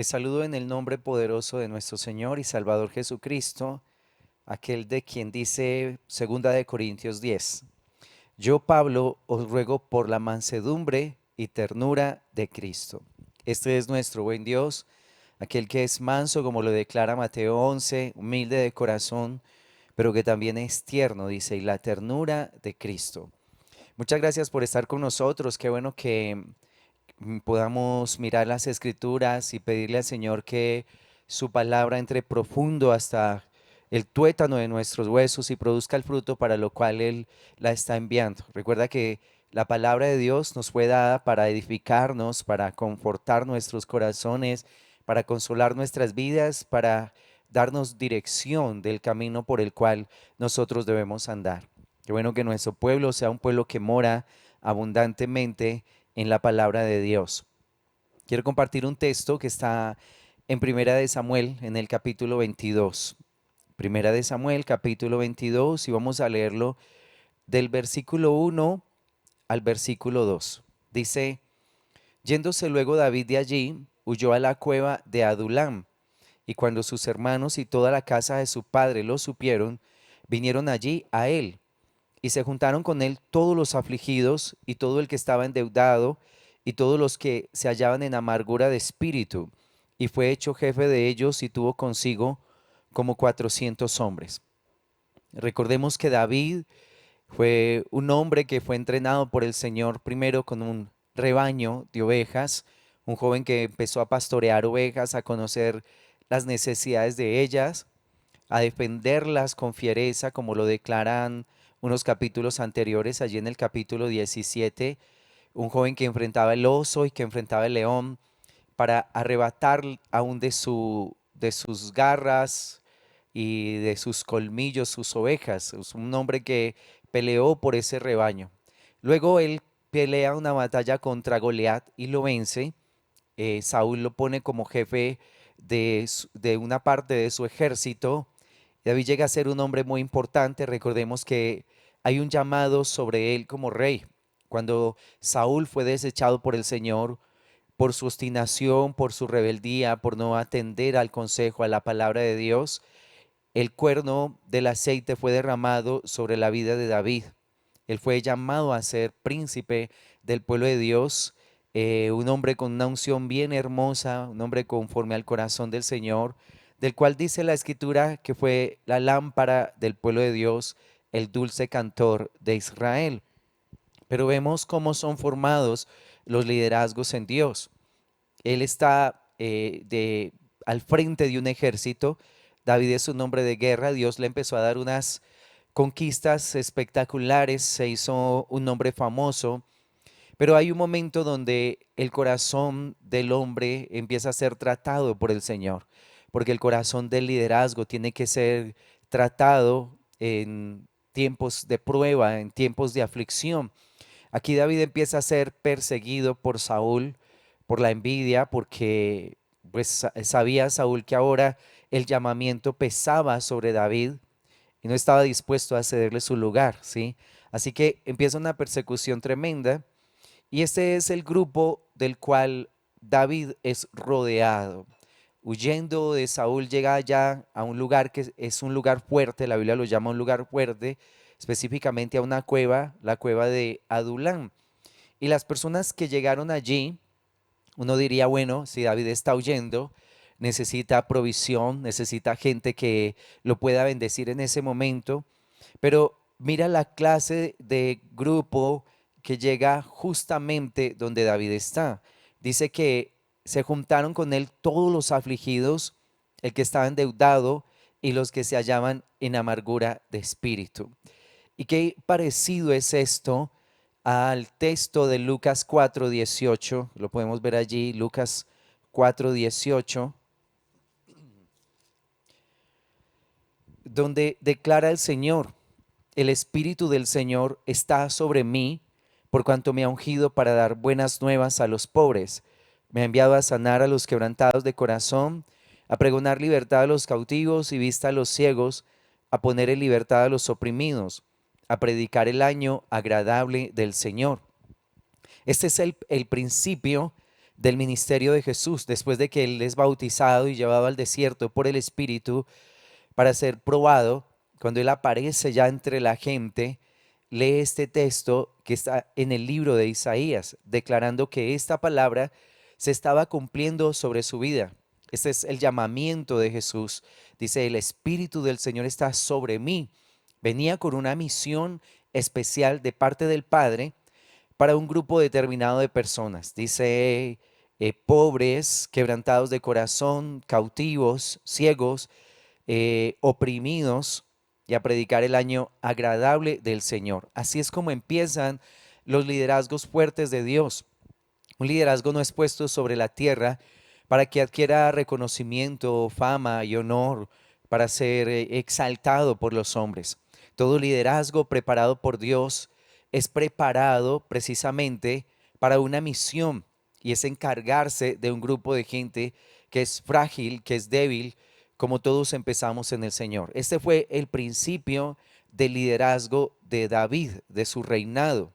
Les saludo en el nombre poderoso de nuestro Señor y Salvador Jesucristo, aquel de quien dice Segunda de Corintios 10. Yo, Pablo, os ruego por la mansedumbre y ternura de Cristo. Este es nuestro buen Dios, aquel que es manso, como lo declara Mateo 11, humilde de corazón, pero que también es tierno, dice, y la ternura de Cristo. Muchas gracias por estar con nosotros. Qué bueno que podamos mirar las escrituras y pedirle al Señor que su palabra entre profundo hasta el tuétano de nuestros huesos y produzca el fruto para lo cual Él la está enviando. Recuerda que la palabra de Dios nos fue dada para edificarnos, para confortar nuestros corazones, para consolar nuestras vidas, para darnos dirección del camino por el cual nosotros debemos andar. Qué bueno que nuestro pueblo sea un pueblo que mora abundantemente en la palabra de Dios. Quiero compartir un texto que está en Primera de Samuel, en el capítulo 22. Primera de Samuel, capítulo 22, y vamos a leerlo del versículo 1 al versículo 2. Dice, yéndose luego David de allí, huyó a la cueva de Adulam, y cuando sus hermanos y toda la casa de su padre lo supieron, vinieron allí a él y se juntaron con él todos los afligidos y todo el que estaba endeudado y todos los que se hallaban en amargura de espíritu. Y fue hecho jefe de ellos y tuvo consigo como 400 hombres. Recordemos que David fue un hombre que fue entrenado por el Señor primero con un rebaño de ovejas, un joven que empezó a pastorear ovejas, a conocer las necesidades de ellas, a defenderlas con fiereza, como lo declaran unos capítulos anteriores, allí en el capítulo 17, un joven que enfrentaba el oso y que enfrentaba el león para arrebatar aún de sus garras y de sus colmillos sus ovejas. Es un hombre que peleó por ese rebaño. Luego él pelea una batalla contra Goliat y lo vence. Saúl lo pone como jefe de una parte de su ejército. David llega a ser un hombre muy importante. Recordemos que hay un llamado sobre él como rey. Cuando Saúl fue desechado por el Señor, por su obstinación, por su rebeldía, por no atender al consejo, a la palabra de Dios, el cuerno del aceite fue derramado sobre la vida de David. Él fue llamado a ser príncipe del pueblo de Dios, un hombre con una unción bien hermosa, un hombre conforme al corazón del Señor, del cual dice la escritura que fue la lámpara del pueblo de Dios, el dulce cantor de Israel. Pero vemos cómo son formados los liderazgos en Dios. Él está al frente de un ejército. David es un hombre de guerra. Dios le empezó a dar unas conquistas espectaculares. Se hizo un hombre famoso. Pero hay un momento donde el corazón del hombre empieza a ser tratado por el Señor. Porque el corazón del liderazgo tiene que ser tratado en tiempos de prueba, en tiempos de aflicción. Aquí David empieza a ser perseguido por Saúl, por la envidia, porque pues sabía Saúl que ahora el llamamiento pesaba sobre David y no estaba dispuesto a cederle su lugar, ¿sí? Así que empieza una persecución tremenda y este es el grupo del cual David es rodeado. Huyendo de Saúl llega allá a un lugar que es un lugar fuerte, la Biblia lo llama un lugar fuerte, específicamente a una cueva, la cueva de Adulán. Y las personas que llegaron allí, uno diría, bueno, si David está huyendo, necesita provisión, necesita gente que lo pueda bendecir en ese momento, pero mira la clase de grupo que llega justamente donde David está. Dice que se juntaron con él todos los afligidos, el que estaba endeudado y los que se hallaban en amargura de espíritu. ¿Y qué parecido es esto al texto de Lucas 4:18? Lo podemos ver allí, Lucas 4:18, donde declara el Señor: el Espíritu del Señor está sobre mí, por cuanto me ha ungido para dar buenas nuevas a los pobres. Me ha enviado a sanar a los quebrantados de corazón, a pregonar libertad a los cautivos y vista a los ciegos, a poner en libertad a los oprimidos, a predicar el año agradable del Señor. Este es el principio del ministerio de Jesús, después de que Él es bautizado y llevado al desierto por el Espíritu para ser probado. Cuando Él aparece ya entre la gente, lee este texto que está en el libro de Isaías, declarando que esta palabra se estaba cumpliendo sobre su vida. Este es el llamamiento de Jesús. Dice, el Espíritu del Señor está sobre mí. Venía con una misión especial de parte del Padre para un grupo determinado de personas. Dice, pobres, quebrantados de corazón, cautivos, ciegos, oprimidos, y a predicar el año agradable del Señor. Así es como empiezan los liderazgos fuertes de Dios. Un liderazgo no es puesto sobre la tierra para que adquiera reconocimiento, fama y honor, para ser exaltado por los hombres. Todo liderazgo preparado por Dios es preparado precisamente para una misión, y es encargarse de un grupo de gente que es frágil, que es débil, como todos empezamos en el Señor. Este fue el principio del liderazgo de David, de su reinado.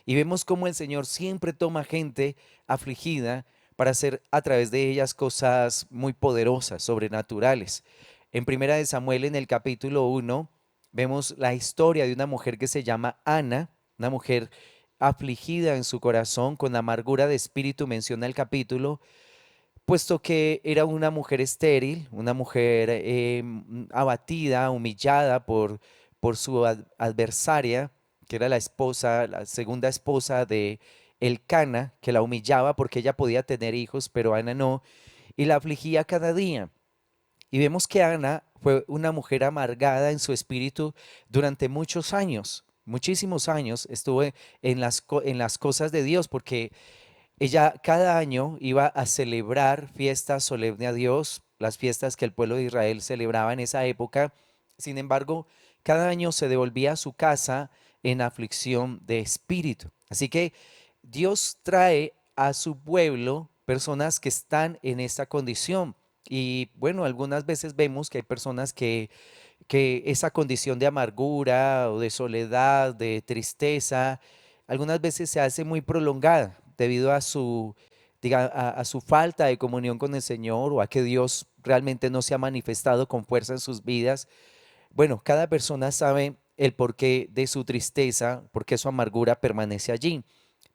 Y vemos cómo el Señor siempre toma gente afligida para hacer a través de ellas cosas muy poderosas, sobrenaturales. En Primera de Samuel, en el capítulo 1, vemos la historia de una mujer que se llama Ana, una mujer afligida en su corazón, con amargura de espíritu, menciona el capítulo, puesto que era una mujer estéril, una mujer abatida, humillada por su adversaria, que era la esposa, la segunda esposa de Elcana, que la humillaba porque ella podía tener hijos, pero Ana no, y la afligía cada día. Y vemos que Ana fue una mujer amargada en su espíritu durante muchos años, muchísimos años estuvo en las cosas de Dios, porque ella cada año iba a celebrar fiestas solemne a Dios, las fiestas que el pueblo de Israel celebraba en esa época. Sin embargo, cada año se devolvía a su casa en aflicción de espíritu. Así que Dios trae a su pueblo personas que están en esta condición. Y bueno, algunas veces vemos que hay personas que esa condición de amargura o de soledad, de tristeza, algunas veces se hace muy prolongada debido a su, a su falta de comunión con el Señor, o a que Dios realmente no se ha manifestado con fuerza en sus vidas. Bueno, cada persona sabe el porqué de su tristeza, por qué su amargura permanece allí.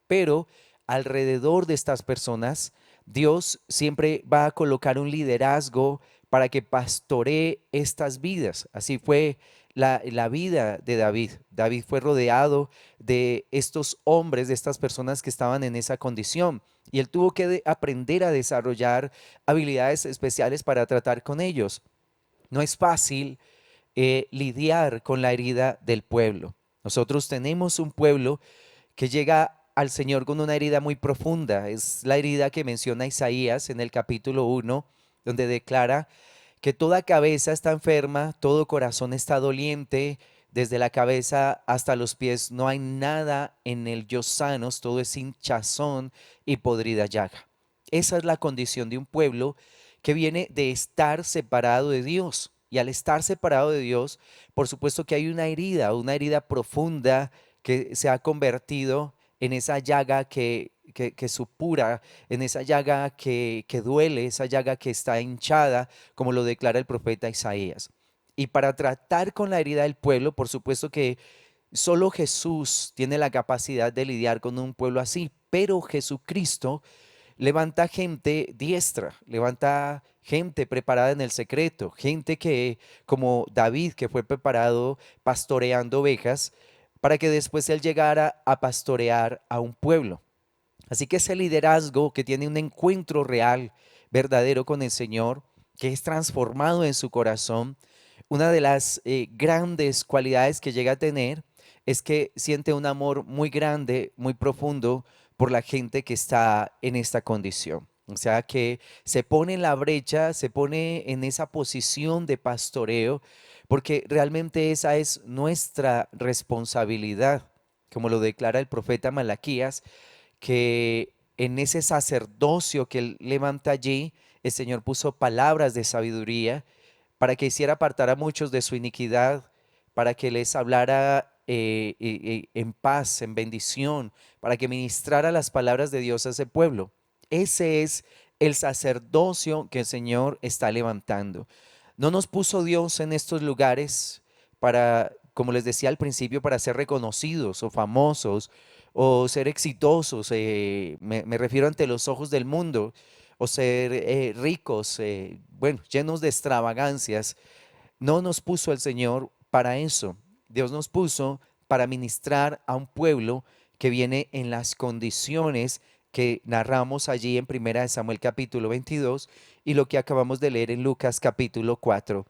Pero alrededor de estas personas, Dios siempre va a colocar un liderazgo para que pastoree estas vidas. Así fue la vida de David. David fue rodeado de estos hombres, de estas personas que estaban en esa condición. Y él tuvo que aprender a desarrollar habilidades especiales para tratar con ellos. No es fácil lidiar con la herida del pueblo. Nosotros tenemos un pueblo que llega al Señor con una herida muy profunda. Es la herida que menciona Isaías en el capítulo 1, donde declara que toda cabeza está enferma, todo corazón está doliente, desde la cabeza hasta los pies no hay nada en el yo sanos, todo es hinchazón y podrida llaga. Esa es la condición de un pueblo que viene de estar separado de Dios. Y al estar separado de Dios, por supuesto que hay una herida profunda que se ha convertido en esa llaga que supura, en esa llaga que duele, esa llaga que está hinchada, como lo declara el profeta Isaías. Y para tratar con la herida del pueblo, por supuesto que solo Jesús tiene la capacidad de lidiar con un pueblo así, pero Jesucristo levanta gente diestra, levanta gente preparada en el secreto, gente que, como David, que fue preparado pastoreando ovejas, para que después él llegara a pastorear a un pueblo. Así que ese liderazgo que tiene un encuentro real, verdadero con el Señor, que es transformado en su corazón, una de las grandes cualidades que llega a tener es que siente un amor muy grande, muy profundo por la gente que está en esta condición. O sea, que se pone en la brecha, se pone en esa posición de pastoreo, porque realmente esa es nuestra responsabilidad, como lo declara el profeta Malaquías, que en ese sacerdocio que él levanta allí, el Señor puso palabras de sabiduría para que hiciera apartar a muchos de su iniquidad, para que les hablara en paz, en bendición, para que ministrara las palabras de Dios a ese pueblo. Ese es el sacerdocio que el Señor está levantando. No nos puso Dios en estos lugares para, como les decía al principio, para ser reconocidos o famosos o ser exitosos. Me refiero ante los ojos del mundo o ser ricos, bueno, llenos de extravagancias. No nos puso el Señor para eso. Dios nos puso para ministrar a un pueblo que viene en las condiciones que narramos allí en Primera de Samuel capítulo 22 y lo que acabamos de leer en Lucas capítulo 4.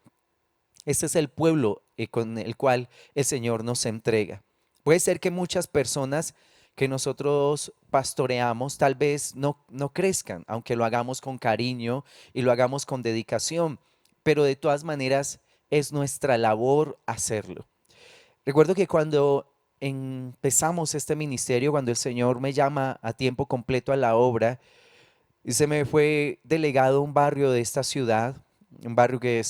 Este es el pueblo con el cual el Señor nos entrega. Puede ser que muchas personas que nosotros pastoreamos tal vez no crezcan, aunque lo hagamos con cariño y lo hagamos con dedicación, pero de todas maneras es nuestra labor hacerlo. Recuerdo que cuando empezamos este ministerio, cuando el Señor me llama a tiempo completo a la obra, y se me fue delegado un barrio de esta ciudad, un barrio que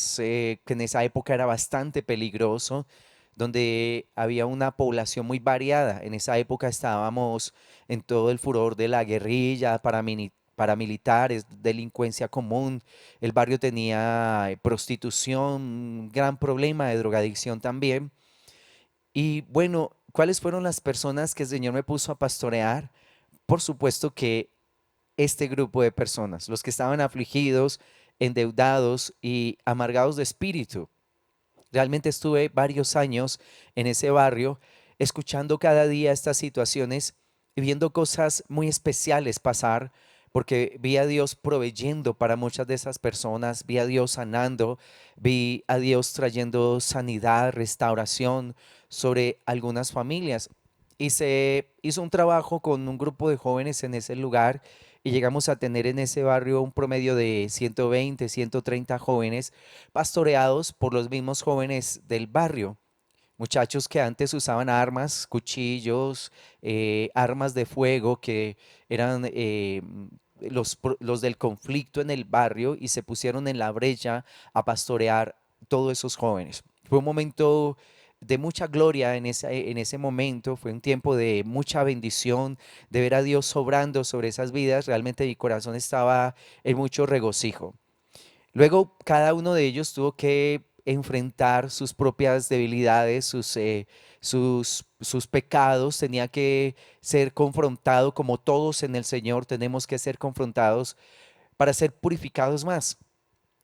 en esa época era bastante peligroso, donde había una población muy variada. En esa época estábamos en todo el furor de la guerrilla, paramilitares, delincuencia común. El barrio tenía prostitución, un gran problema de drogadicción también. Y bueno, ¿cuáles fueron las personas que el Señor me puso a pastorear? Por supuesto que este grupo de personas, los que estaban afligidos, endeudados y amargados de espíritu. Realmente estuve varios años en ese barrio, escuchando cada día estas situaciones y viendo cosas muy especiales pasar, porque vi a Dios proveyendo para muchas de esas personas, vi a Dios sanando, vi a Dios trayendo sanidad, restauración sobre algunas familias. Y se hizo un trabajo con un grupo de jóvenes en ese lugar y llegamos a tener en ese barrio un promedio de 120, 130 jóvenes pastoreados por los mismos jóvenes del barrio. Muchachos que antes usaban armas, cuchillos, armas de fuego, que eran los del conflicto en el barrio y se pusieron en la brecha a pastorear todos esos jóvenes. Fue un momento de mucha gloria en ese momento, fue un tiempo de mucha bendición, de ver a Dios sobrando sobre esas vidas. Realmente mi corazón estaba en mucho regocijo. Luego cada uno de ellos tuvo que enfrentar sus propias debilidades, sus pecados, tenía que ser confrontado como todos en el Señor tenemos que ser confrontados para ser purificados más.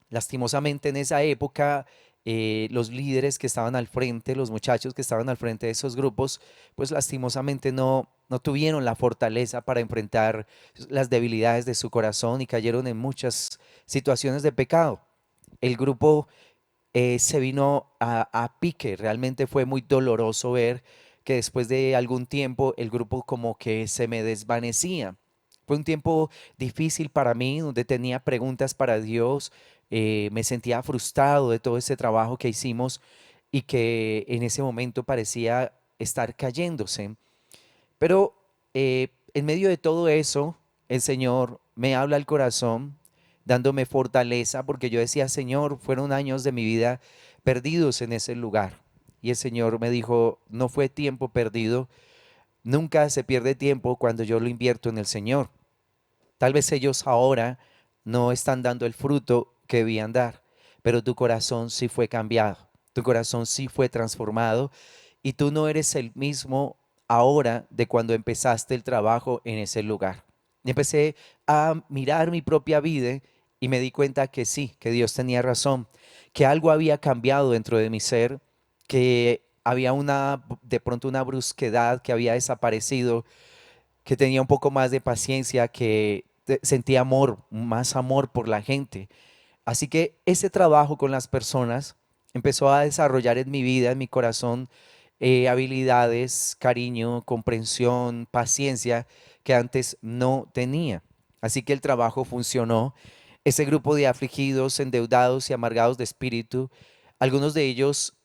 Lastimosamente en esa época los líderes que estaban al frente, los muchachos que estaban al frente de esos grupos, pues lastimosamente no tuvieron la fortaleza para enfrentar las debilidades de su corazón y cayeron en muchas situaciones de pecado. El grupo se vino a pique, realmente fue muy doloroso ver que después de algún tiempo el grupo como que se me desvanecía. Fue un tiempo difícil para mí, donde tenía preguntas para Dios, me sentía frustrado de todo ese trabajo que hicimos y que en ese momento parecía estar cayéndose. Pero en medio de todo eso, el Señor me habla al corazón, dándome fortaleza, porque yo decía, Señor, fueron años de mi vida perdidos en ese lugar. Y el Señor me dijo, no fue tiempo perdido, nunca se pierde tiempo cuando yo lo invierto en el Señor. Tal vez ellos ahora no están dando el fruto que debían dar, pero tu corazón sí fue cambiado, tu corazón sí fue transformado y tú no eres el mismo ahora de cuando empezaste el trabajo en ese lugar. Y empecé a mirar mi propia vida y me di cuenta que sí, que Dios tenía razón, que algo había cambiado dentro de mi ser, que había de pronto una brusquedad que había desaparecido, que tenía un poco más de paciencia, que sentía amor, más amor por la gente. Así que ese trabajo con las personas empezó a desarrollar en mi vida, en mi corazón, habilidades, cariño, comprensión, paciencia que antes no tenía. Así que el trabajo funcionó. Ese grupo de afligidos, endeudados y amargados de espíritu, algunos de ellos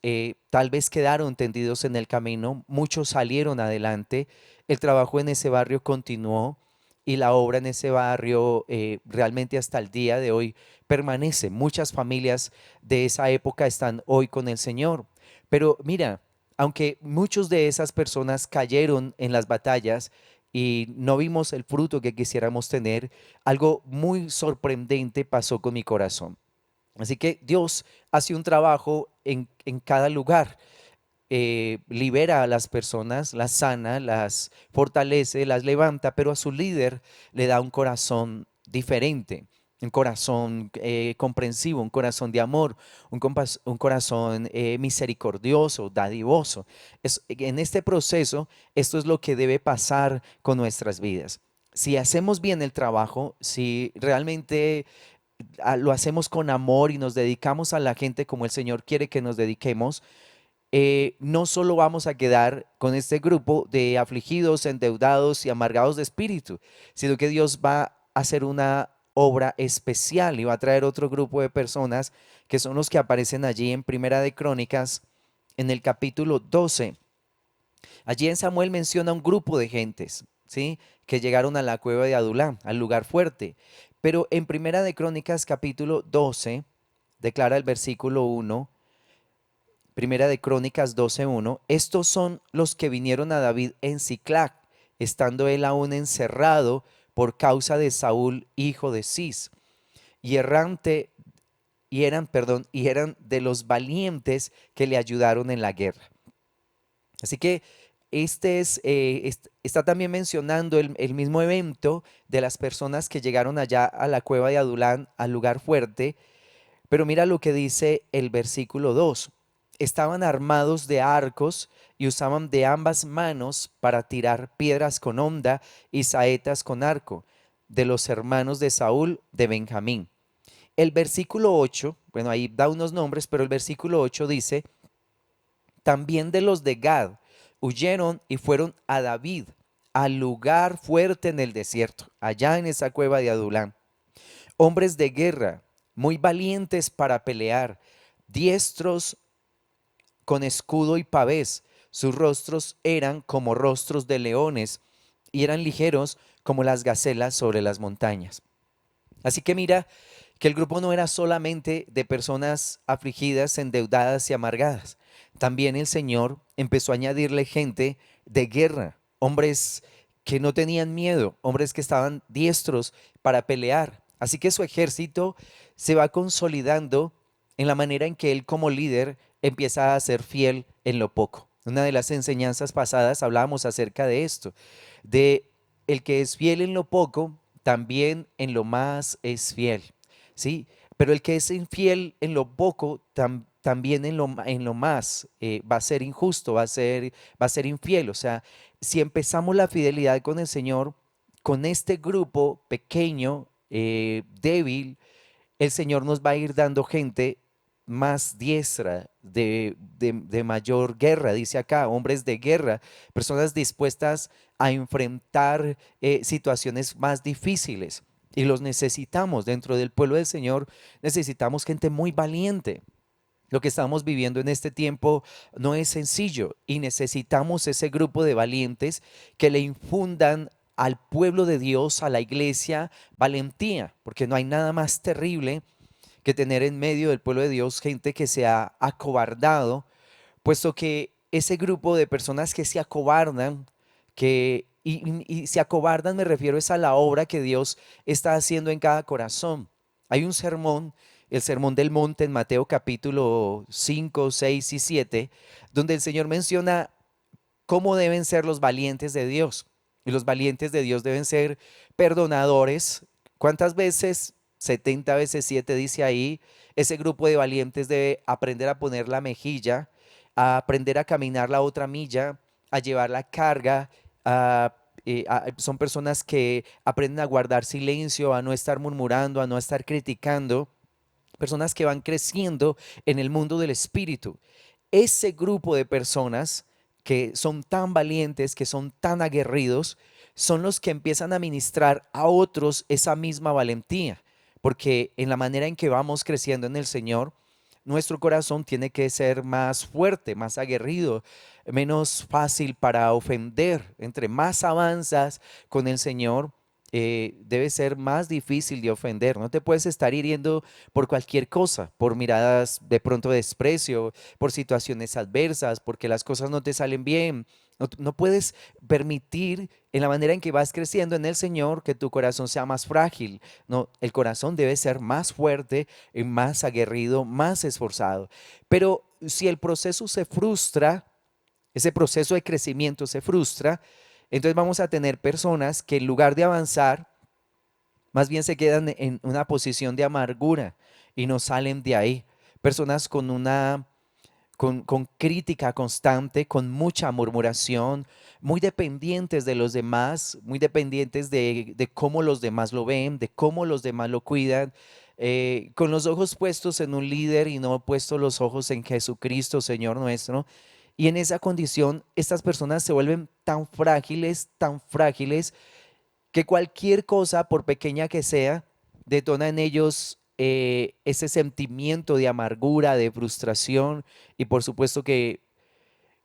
tal vez quedaron tendidos en el camino, muchos salieron adelante, el trabajo en ese barrio continuó y la obra en ese barrio realmente hasta el día de hoy permanece. Muchas familias de esa época están hoy con el Señor. Pero mira, aunque muchos de esas personas cayeron en las batallas, y no vimos el fruto que quisiéramos tener, algo muy sorprendente pasó con mi corazón. Así que Dios hace un trabajo en cada lugar. Libera a las personas, las sana, las fortalece, las levanta, pero a su líder le da un corazón diferente, un corazón comprensivo, un corazón de amor, un corazón misericordioso, dadivoso. En este proceso, esto es lo que debe pasar con nuestras vidas. Si hacemos bien el trabajo, si realmente lo hacemos con amor y nos dedicamos a la gente como el Señor quiere que nos dediquemos, no solo vamos a quedar con este grupo de afligidos, endeudados y amargados de espíritu, sino que Dios va a hacer una obra especial y va a traer otro grupo de personas que son los que aparecen allí en Primera de Crónicas, en el capítulo 12. Allí en Samuel menciona un grupo de gentes, ¿sí? Que llegaron a la cueva de Adulán, al lugar fuerte. Pero en Primera de Crónicas, capítulo 12, declara el versículo 1. Primera de Crónicas 12:1, estos son los que vinieron a David en Siclac, estando él aún encerrado por causa de Saúl, hijo de Cis, y errante, y eran de los valientes que le ayudaron en la guerra. Así que está también mencionando el mismo evento de las personas que llegaron allá a la cueva de Adulán, al lugar fuerte, pero mira lo que dice el versículo 2. Estaban armados de arcos y usaban de ambas manos para tirar piedras con honda y saetas con arco, de los hermanos de Saúl de Benjamín. El versículo 8, bueno, ahí da unos nombres, pero el versículo 8 dice, también de los de Gad huyeron y fueron a David, al lugar fuerte en el desierto, allá en esa cueva de Adulán. Hombres de guerra, muy valientes para pelear, diestros con escudo y pavés. Sus rostros eran como rostros de leones y eran ligeros como las gacelas sobre las montañas. Así que mira que el grupo no era solamente de personas afligidas, endeudadas y amargadas. También el Señor empezó a añadirle gente de guerra, hombres que no tenían miedo, hombres que estaban diestros para pelear. Así que su ejército se va consolidando en la manera en que él como líder empieza a ser fiel en lo poco. Una de las enseñanzas pasadas hablábamos acerca de esto, de el que es fiel en lo poco, también en lo más es fiel, ¿sí? Pero el que es infiel en lo poco, también en lo más va a ser injusto, va a ser infiel. O sea, si empezamos la fidelidad con el Señor, con este grupo pequeño, débil, el Señor nos va a ir dando gente más diestra, de mayor guerra, dice acá, hombres de guerra, personas dispuestas a enfrentar situaciones más difíciles. Y los necesitamos dentro del pueblo del Señor, necesitamos gente muy valiente. Lo que estamos viviendo en este tiempo no es sencillo y necesitamos ese grupo de valientes que le infundan al pueblo de Dios, a la iglesia, valentía, porque no hay nada más terrible que tener en medio del pueblo de Dios gente que se ha acobardado, puesto que ese grupo de personas que se acobardan, y se acobardan me refiero es a la obra que Dios está haciendo en cada corazón. Hay un sermón, el sermón del monte en Mateo capítulo 5, 6 y 7, donde el Señor menciona cómo deben ser los valientes de Dios. Y los valientes de Dios deben ser perdonadores. ¿Cuántas veces? 70 veces 7 dice ahí. Ese grupo de valientes debe aprender a poner la mejilla, a aprender a caminar la otra milla, a llevar la carga. Son personas que aprenden a guardar silencio, a no estar murmurando, a no estar criticando. Personas que van creciendo en el mundo del espíritu. Ese grupo de personas que son tan valientes, que son tan aguerridos, son los que empiezan a ministrar a otros esa misma valentía, porque en la manera en que vamos creciendo en el Señor, nuestro corazón tiene que ser más fuerte, más aguerrido, menos fácil para ofender. Entre más avanzas con el Señor, debe ser más difícil de ofender. No te puedes estar hiriendo por cualquier cosa, por miradas de pronto de desprecio, por situaciones adversas, porque las cosas no te salen bien. No puedes permitir en la manera en que vas creciendo en el Señor que tu corazón sea más frágil. No, el corazón debe ser más fuerte, más aguerrido, más esforzado. Pero si el proceso se frustra, ese proceso de crecimiento se frustra, entonces vamos a tener personas que en lugar de avanzar, más bien se quedan en una posición de amargura y no salen de ahí. Personas con crítica constante, con mucha murmuración, muy dependientes de los demás, muy dependientes de cómo los demás lo ven, de cómo los demás lo cuidan, con los ojos puestos en un líder y no puestos los ojos en Jesucristo, Señor nuestro. Y en esa condición, estas personas se vuelven tan frágiles, que cualquier cosa, por pequeña que sea, detona en ellos ese sentimiento de amargura, de frustración y por supuesto que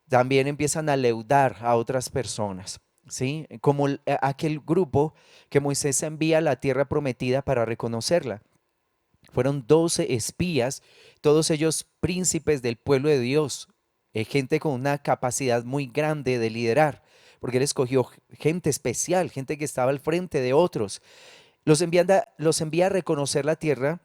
también empiezan a leudar a otras personas, ¿sí? Como aquel grupo que Moisés envía a la tierra prometida para reconocerla. Fueron 12 espías, todos ellos príncipes del pueblo de Dios, gente con una capacidad muy grande de liderar, porque él escogió gente especial, gente que estaba al frente de otros. Los envía a reconocer la tierra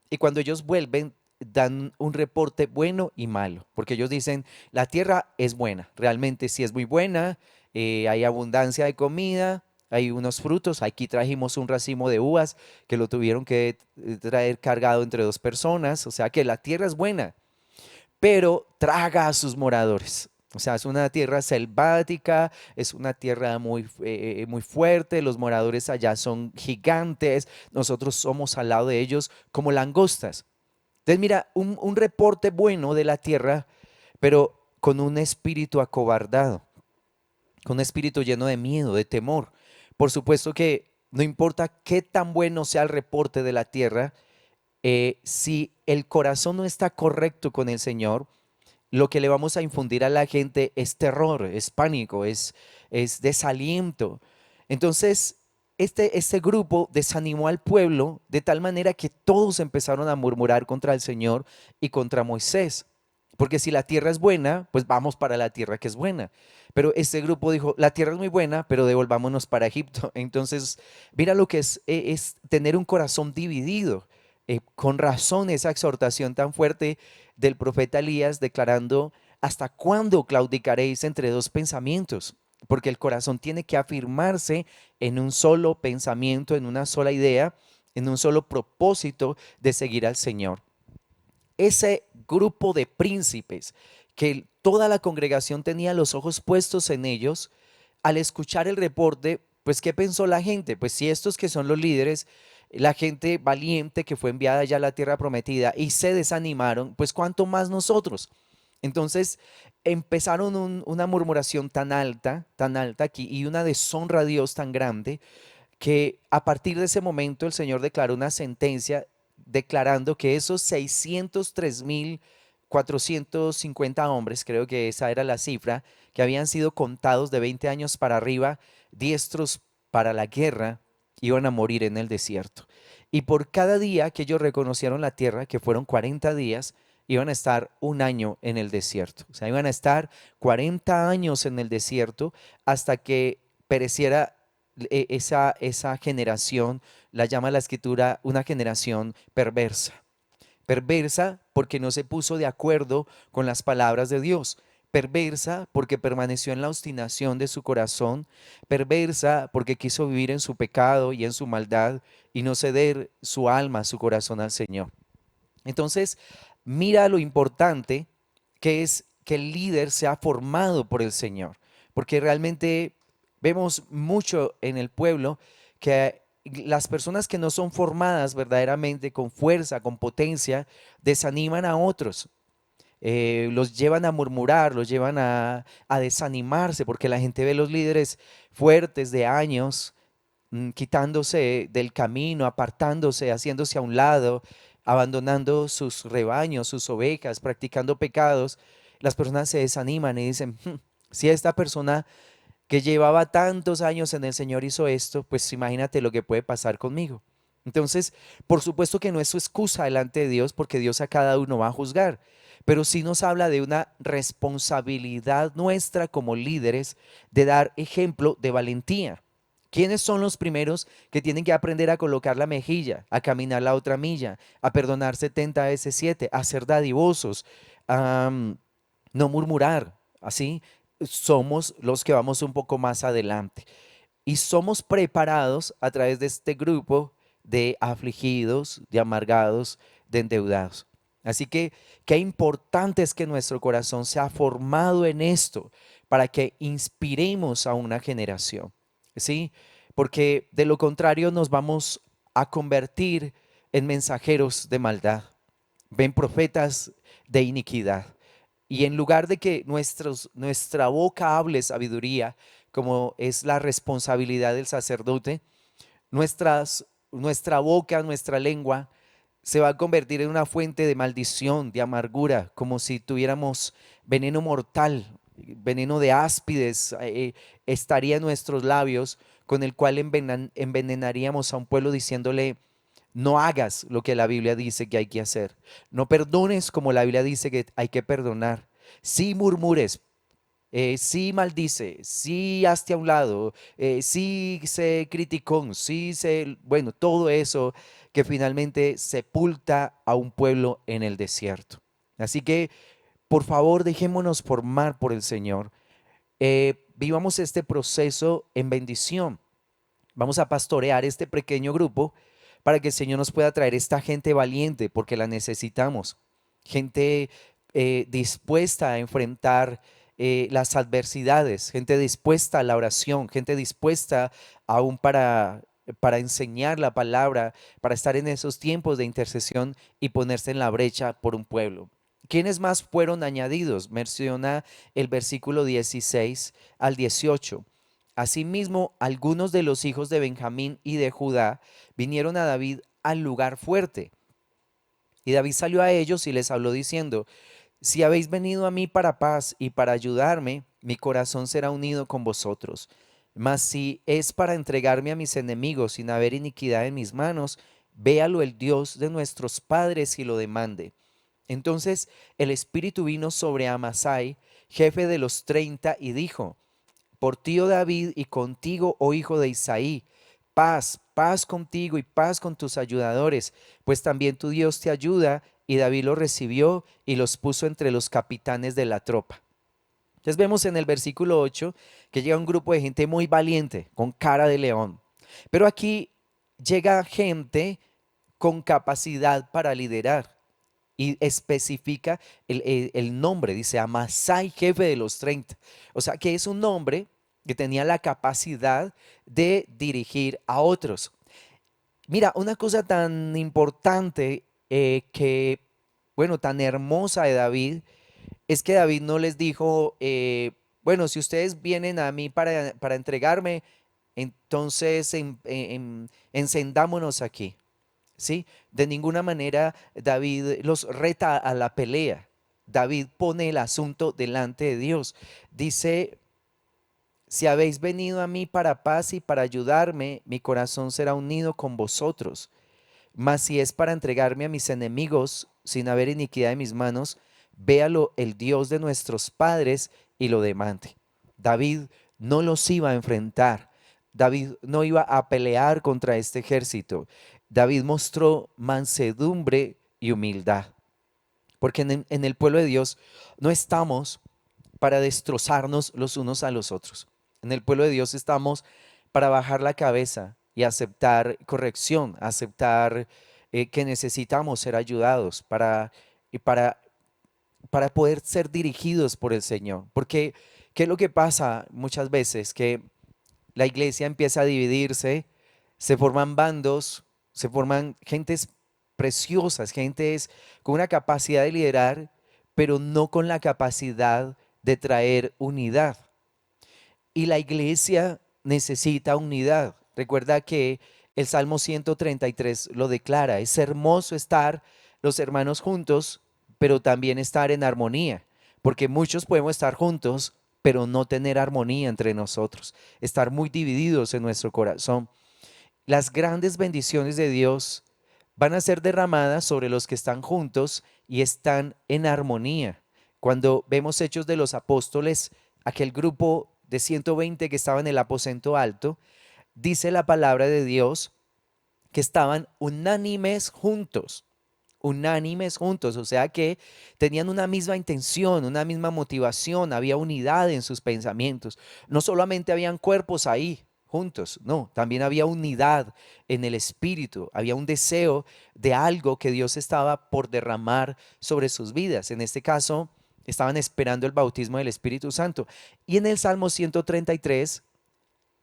y cuando ellos vuelven dan un reporte bueno y malo, porque ellos dicen, la tierra es buena, realmente sí es muy buena, hay abundancia de comida, hay unos frutos, aquí trajimos un racimo de uvas que lo tuvieron que traer cargado entre dos personas, o sea que la tierra es buena, pero traga a sus moradores. O sea, es una tierra selvática, es una tierra muy fuerte, los moradores allá son gigantes, nosotros somos al lado de ellos como langostas. Entonces, mira, un reporte bueno de la tierra, pero con un espíritu acobardado, con un espíritu lleno de miedo, de temor. Por supuesto que no importa qué tan bueno sea el reporte de la tierra, si el corazón no está correcto con el Señor, lo que le vamos a infundir a la gente es terror, es pánico, es desaliento. Entonces, este grupo desanimó al pueblo de tal manera que todos empezaron a murmurar contra el Señor y contra Moisés. Porque si la tierra es buena, pues vamos para la tierra que es buena. Pero este grupo dijo, la tierra es muy buena, pero devolvámonos para Egipto. Entonces, mira lo que es tener un corazón dividido. Con razón esa exhortación tan fuerte del profeta Elías declarando, ¿hasta cuándo claudicaréis entre dos pensamientos? Porque el corazón tiene que afirmarse en un solo pensamiento, en una sola idea, en un solo propósito de seguir al Señor. Ese grupo de príncipes que toda la congregación tenía los ojos puestos en ellos, al escuchar el reporte, pues ¿qué pensó la gente? Pues si estos que son los líderes, la gente valiente que fue enviada ya a la tierra prometida y se desanimaron, pues cuánto más nosotros. Entonces empezaron una murmuración tan alta aquí y una deshonra a Dios tan grande que a partir de ese momento el Señor declaró una sentencia declarando que esos 603.450 hombres, creo que esa era la cifra, que habían sido contados de 20 años para arriba, diestros para la guerra, iban a morir en el desierto. Y por cada día que ellos reconocieron la tierra, que fueron 40 días, iban a estar un año en el desierto. O sea, iban a estar 40 años en el desierto hasta que pereciera esa generación, la llama la escritura una generación perversa. Perversa porque no se puso de acuerdo con las palabras de Dios. Perversa porque permaneció en la obstinación de su corazón. Perversa porque quiso vivir en su pecado y en su maldad y no ceder su alma, su corazón al Señor. Entonces, mira lo importante que es que el líder sea formado por el Señor, porque realmente vemos mucho en el pueblo que las personas que no son formadas verdaderamente con fuerza, con potencia, desaniman a otros. Los llevan a murmurar, los llevan a desanimarse, porque la gente ve los líderes fuertes de años, quitándose del camino, apartándose, haciéndose a un lado, abandonando sus rebaños, sus ovejas, practicando pecados, las personas se desaniman y dicen, si esta persona que llevaba tantos años en el Señor hizo esto, pues imagínate lo que puede pasar conmigo. Entonces, por supuesto que no es su excusa delante de Dios, porque Dios a cada uno va a juzgar, pero sí nos habla de una responsabilidad nuestra como líderes de dar ejemplo de valentía. ¿Quiénes son los primeros que tienen que aprender a colocar la mejilla, a caminar la otra milla, a perdonar 70 veces 7, a ser dadivosos, a no murmurar? Así somos los que vamos un poco más adelante. Y somos preparados a través de este grupo de afligidos, de amargados, de endeudados. Así que qué importante es que nuestro corazón sea formado en esto para que inspiremos a una generación. ¿Sí? Porque de lo contrario nos vamos a convertir en mensajeros de maldad, ven profetas de iniquidad. Y en lugar de que nuestra boca hable sabiduría, como es la responsabilidad del sacerdote, nuestra boca, nuestra lengua, se va a convertir en una fuente de maldición, de amargura, como si tuviéramos veneno mortal, veneno de áspides, estaría en nuestros labios, con el cual envenenaríamos a un pueblo diciéndole: no hagas lo que la Biblia dice que hay que hacer. No perdones como la Biblia dice que hay que perdonar. Sí murmures, sí maldice, sí hazte a un lado, sí sé criticón, sí sé, bueno, todo eso que finalmente sepulta a un pueblo en el desierto. Así que, por favor, dejémonos formar por el Señor. Vivamos este proceso en bendición. Vamos a pastorear este pequeño grupo para que el Señor nos pueda traer esta gente valiente, porque la necesitamos. Gente dispuesta a enfrentar las adversidades, gente dispuesta a la oración, gente dispuesta aún para enseñar la palabra, para estar en esos tiempos de intercesión y ponerse en la brecha por un pueblo. ¿Quiénes más fueron añadidos? Menciona el versículo 16 al 18. Asimismo, algunos de los hijos de Benjamín y de Judá vinieron a David al lugar fuerte. Y David salió a ellos y les habló diciendo: si habéis venido a mí para paz y para ayudarme, mi corazón será unido con vosotros. Mas si es para entregarme a mis enemigos sin haber iniquidad en mis manos, véalo el Dios de nuestros padres y lo demande. Entonces el Espíritu vino sobre Amasai, jefe de los 30, y dijo: por ti, oh David, y contigo, oh hijo de Isaí, paz, paz contigo y paz con tus ayudadores, pues también tu Dios te ayuda. Y David los recibió y los puso entre los capitanes de la tropa. Entonces vemos en el versículo 8 que llega un grupo de gente muy valiente, con cara de león. Pero aquí llega gente con capacidad para liderar y especifica el nombre, dice Amasai, jefe de los 30. O sea que es un nombre que tenía la capacidad de dirigir a otros. Mira, una cosa tan importante bueno, tan hermosa de David, es que David no les dijo, bueno, si ustedes vienen a mí para entregarme, entonces encendámonos aquí. ¿Sí? De ninguna manera David los reta a la pelea. David pone el asunto delante de Dios. Dice: si habéis venido a mí para paz y para ayudarme, mi corazón será unido con vosotros. Mas si es para entregarme a mis enemigos sin haber iniquidad en mis manos, véalo el Dios de nuestros padres y lo demande. David no los iba a enfrentar. David no iba a pelear contra este ejército. David mostró mansedumbre y humildad. Porque en el pueblo de Dios no estamos para destrozarnos los unos a los otros. En el pueblo de Dios estamos para bajar la cabeza y aceptar corrección, aceptar que necesitamos ser ayudados y para poder ser dirigidos por el Señor. Porque, ¿qué es lo que pasa muchas veces? Que la iglesia empieza a dividirse, se forman bandos, se forman gentes preciosas, gentes con una capacidad de liderar, pero no con la capacidad de traer unidad. Y la iglesia necesita unidad. Recuerda que el Salmo 133 lo declara: es hermoso estar los hermanos juntos, pero también estar en armonía, porque muchos podemos estar juntos, pero no tener armonía entre nosotros, estar muy divididos en nuestro corazón. Las grandes bendiciones de Dios van a ser derramadas sobre los que están juntos y están en armonía. Cuando vemos Hechos de los Apóstoles, aquel grupo de 120 que estaba en el aposento alto, dice la palabra de Dios que estaban unánimes juntos, o sea que tenían una misma intención, una misma motivación, había unidad en sus pensamientos. No solamente habían cuerpos ahí juntos, no, también había unidad en el espíritu, había un deseo de algo que Dios estaba por derramar sobre sus vidas. En este caso, estaban esperando el bautismo del Espíritu Santo. Y en el Salmo 133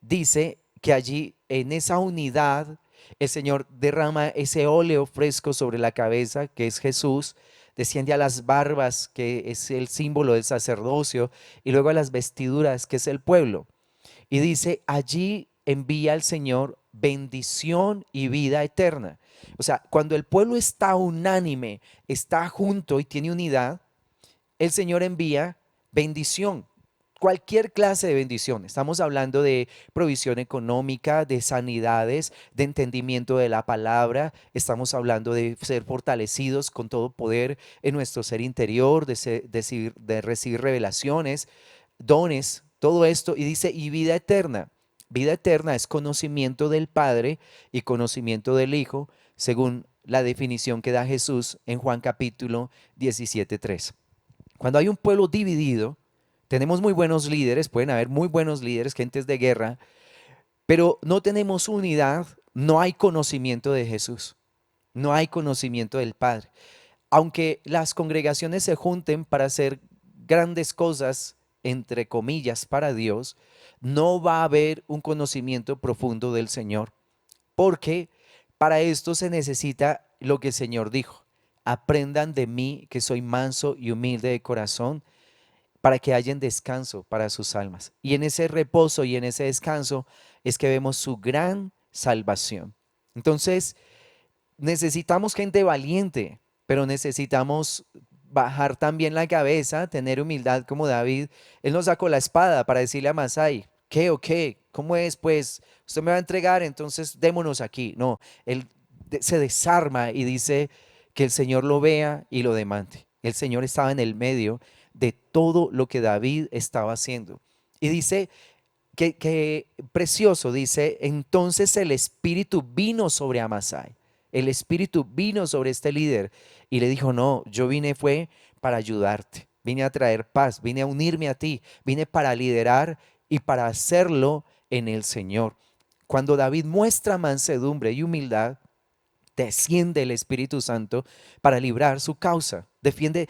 dice que allí en esa unidad el Señor derrama ese óleo fresco sobre la cabeza, que es Jesús, desciende a las barbas, que es el símbolo del sacerdocio, y luego a las vestiduras, que es el pueblo. Y dice, allí envía el Señor bendición y vida eterna. O sea, cuando el pueblo está unánime, está junto y tiene unidad, el Señor envía bendición, cualquier clase de bendición. Estamos hablando de provisión económica, de sanidades, de entendimiento de la palabra. Estamos hablando de ser fortalecidos con todo poder en nuestro ser interior, de recibir revelaciones, dones, todo esto. Y dice, y vida eterna. Vida eterna es conocimiento del Padre y conocimiento del Hijo, según la definición que da Jesús en Juan capítulo 17:3. Cuando hay un pueblo dividido, tenemos muy buenos líderes, pueden haber muy buenos líderes, gentes de guerra, pero no tenemos unidad, no hay conocimiento de Jesús, no hay conocimiento del Padre. Aunque las congregaciones se junten para hacer grandes cosas, entre comillas, para Dios, no va a haber un conocimiento profundo del Señor, porque para esto se necesita lo que el Señor dijo: aprendan de mí, que soy manso y humilde de corazón, para que hayan descanso para sus almas. Y en ese reposo y en ese descanso es que vemos su gran salvación. Entonces, necesitamos gente valiente, pero necesitamos bajar también la cabeza, tener humildad como David. Él no sacó la espada para decirle a Masai, ¿qué o qué? ¿Cómo es? Pues usted me va a entregar, entonces démonos aquí. No, él se desarma y dice que el Señor lo vea y lo demande. El Señor estaba en el medio de todo lo que David estaba haciendo. Y dice que precioso, dice, entonces el Espíritu vino sobre Amasai. El Espíritu vino sobre este líder y le dijo, no, yo vine fue para ayudarte, vine a traer paz, vine a unirme a ti, vine para liderar y para hacerlo en el Señor. Cuando David muestra mansedumbre y humildad, desciende el Espíritu Santo para librar su causa. Desciende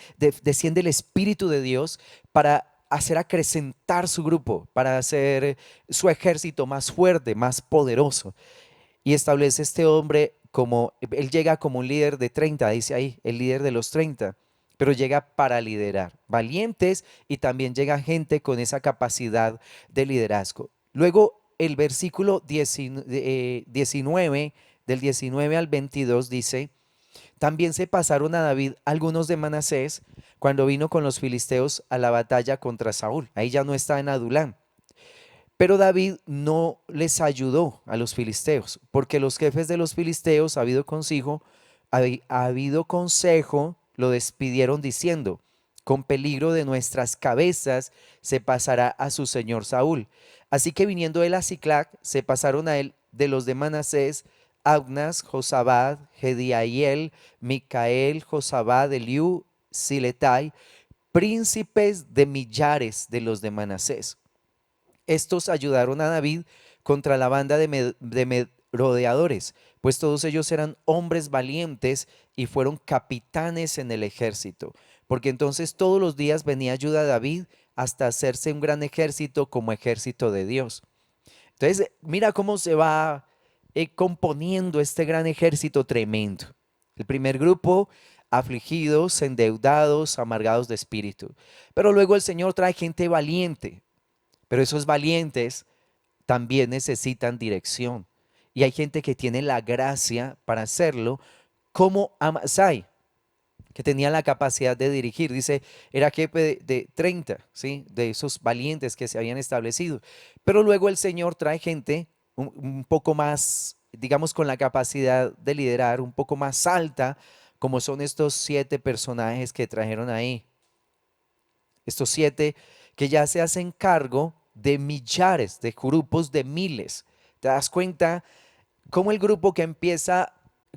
el Espíritu de Dios para hacer acrecentar su grupo, para hacer su ejército más fuerte, más poderoso. Y establece este hombre como, él llega como un líder de 30, dice ahí, el líder de los 30, pero llega para liderar, valientes, y también llega gente con esa capacidad de liderazgo. Luego el versículo 19, del 19 al 22 dice, también se pasaron a David algunos de Manasés cuando vino con los filisteos a la batalla contra Saúl. Ahí ya no está en Adulán. Pero David no les ayudó a los filisteos, porque los jefes de los filisteos, habido consejo, lo despidieron diciendo, con peligro de nuestras cabezas se pasará a su señor Saúl. Así que viniendo él a Siclac, se pasaron a él de los de Manasés, Abnas, Josabad, Gediaiel, Micael, Josabad, Eliú, Siletai, príncipes de millares de los de Manasés. Estos ayudaron a David contra la banda de merodeadores, pues todos ellos eran hombres valientes y fueron capitanes en el ejército, porque entonces todos los días venía ayuda a David hasta hacerse un gran ejército como ejército de Dios. Entonces, mira cómo se va componiendo este gran ejército tremendo. El primer grupo, afligidos, endeudados, amargados de espíritu. Pero luego el Señor trae gente valiente, pero esos valientes también necesitan dirección. Y hay gente que tiene la gracia para hacerlo, como Amasai. que tenía la capacidad de dirigir. Dice, era jefe de 30, ¿sí? De esos valientes que se habían establecido. Pero luego el Señor trae gente un poco más, digamos, con la capacidad de liderar, un poco más alta, como son estos 7 personajes que trajeron ahí. Estos 7 que ya se hacen cargo de millares, de grupos de miles. ¿Te das cuenta cómo el grupo que empieza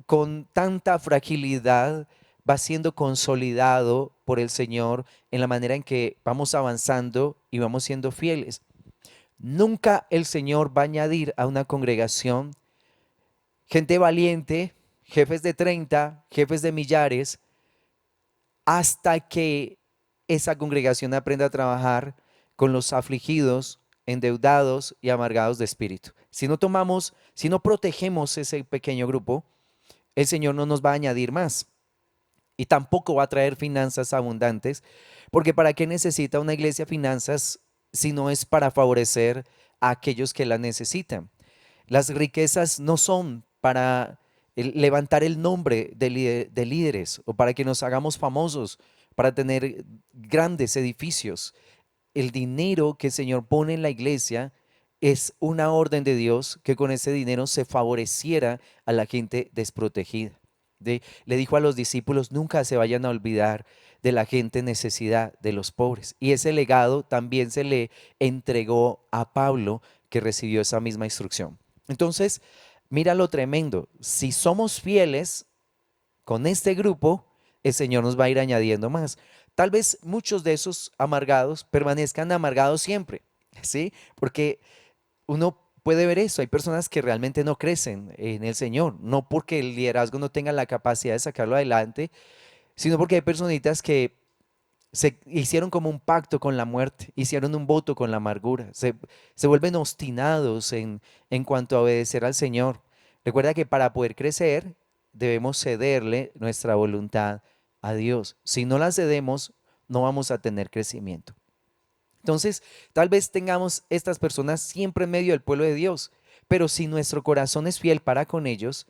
con tanta fragilidad va siendo consolidado por el Señor en la manera en que vamos avanzando y vamos siendo fieles? Nunca el Señor va a añadir a una congregación gente valiente, jefes de 30, jefes de millares, hasta que esa congregación aprenda a trabajar con los afligidos, endeudados y amargados de espíritu. Si no protegemos ese pequeño grupo, el Señor no nos va a añadir más y tampoco va a traer finanzas abundantes, porque ¿para qué necesita una iglesia finanzas si no es para favorecer a aquellos que la necesitan? Las riquezas no son para levantar el nombre de líderes o para que nos hagamos famosos, para tener grandes edificios. El dinero que el Señor pone en la iglesia es una orden de Dios que con ese dinero se favoreciera a la gente desprotegida. Le dijo a los discípulos, nunca se vayan a olvidar de la gente en necesidad, de los pobres. Y ese legado también se le entregó a Pablo, que recibió esa misma instrucción. Entonces, mira lo tremendo. Si somos fieles con este grupo, el Señor nos va a ir añadiendo más. Tal vez muchos de esos amargados permanezcan amargados siempre, ¿sí? Porque uno puede ver eso. Hay personas que realmente no crecen en el Señor, no porque el liderazgo no tenga la capacidad de sacarlo adelante, sino porque hay personitas que se hicieron como un pacto con la muerte, hicieron un voto con la amargura, se vuelven obstinados en cuanto a obedecer al Señor. Recuerda que para poder crecer debemos cederle nuestra voluntad a Dios. Si no la cedemos, no vamos a tener crecimiento. Entonces, tal vez tengamos estas personas siempre en medio del pueblo de Dios, pero si nuestro corazón es fiel para con ellos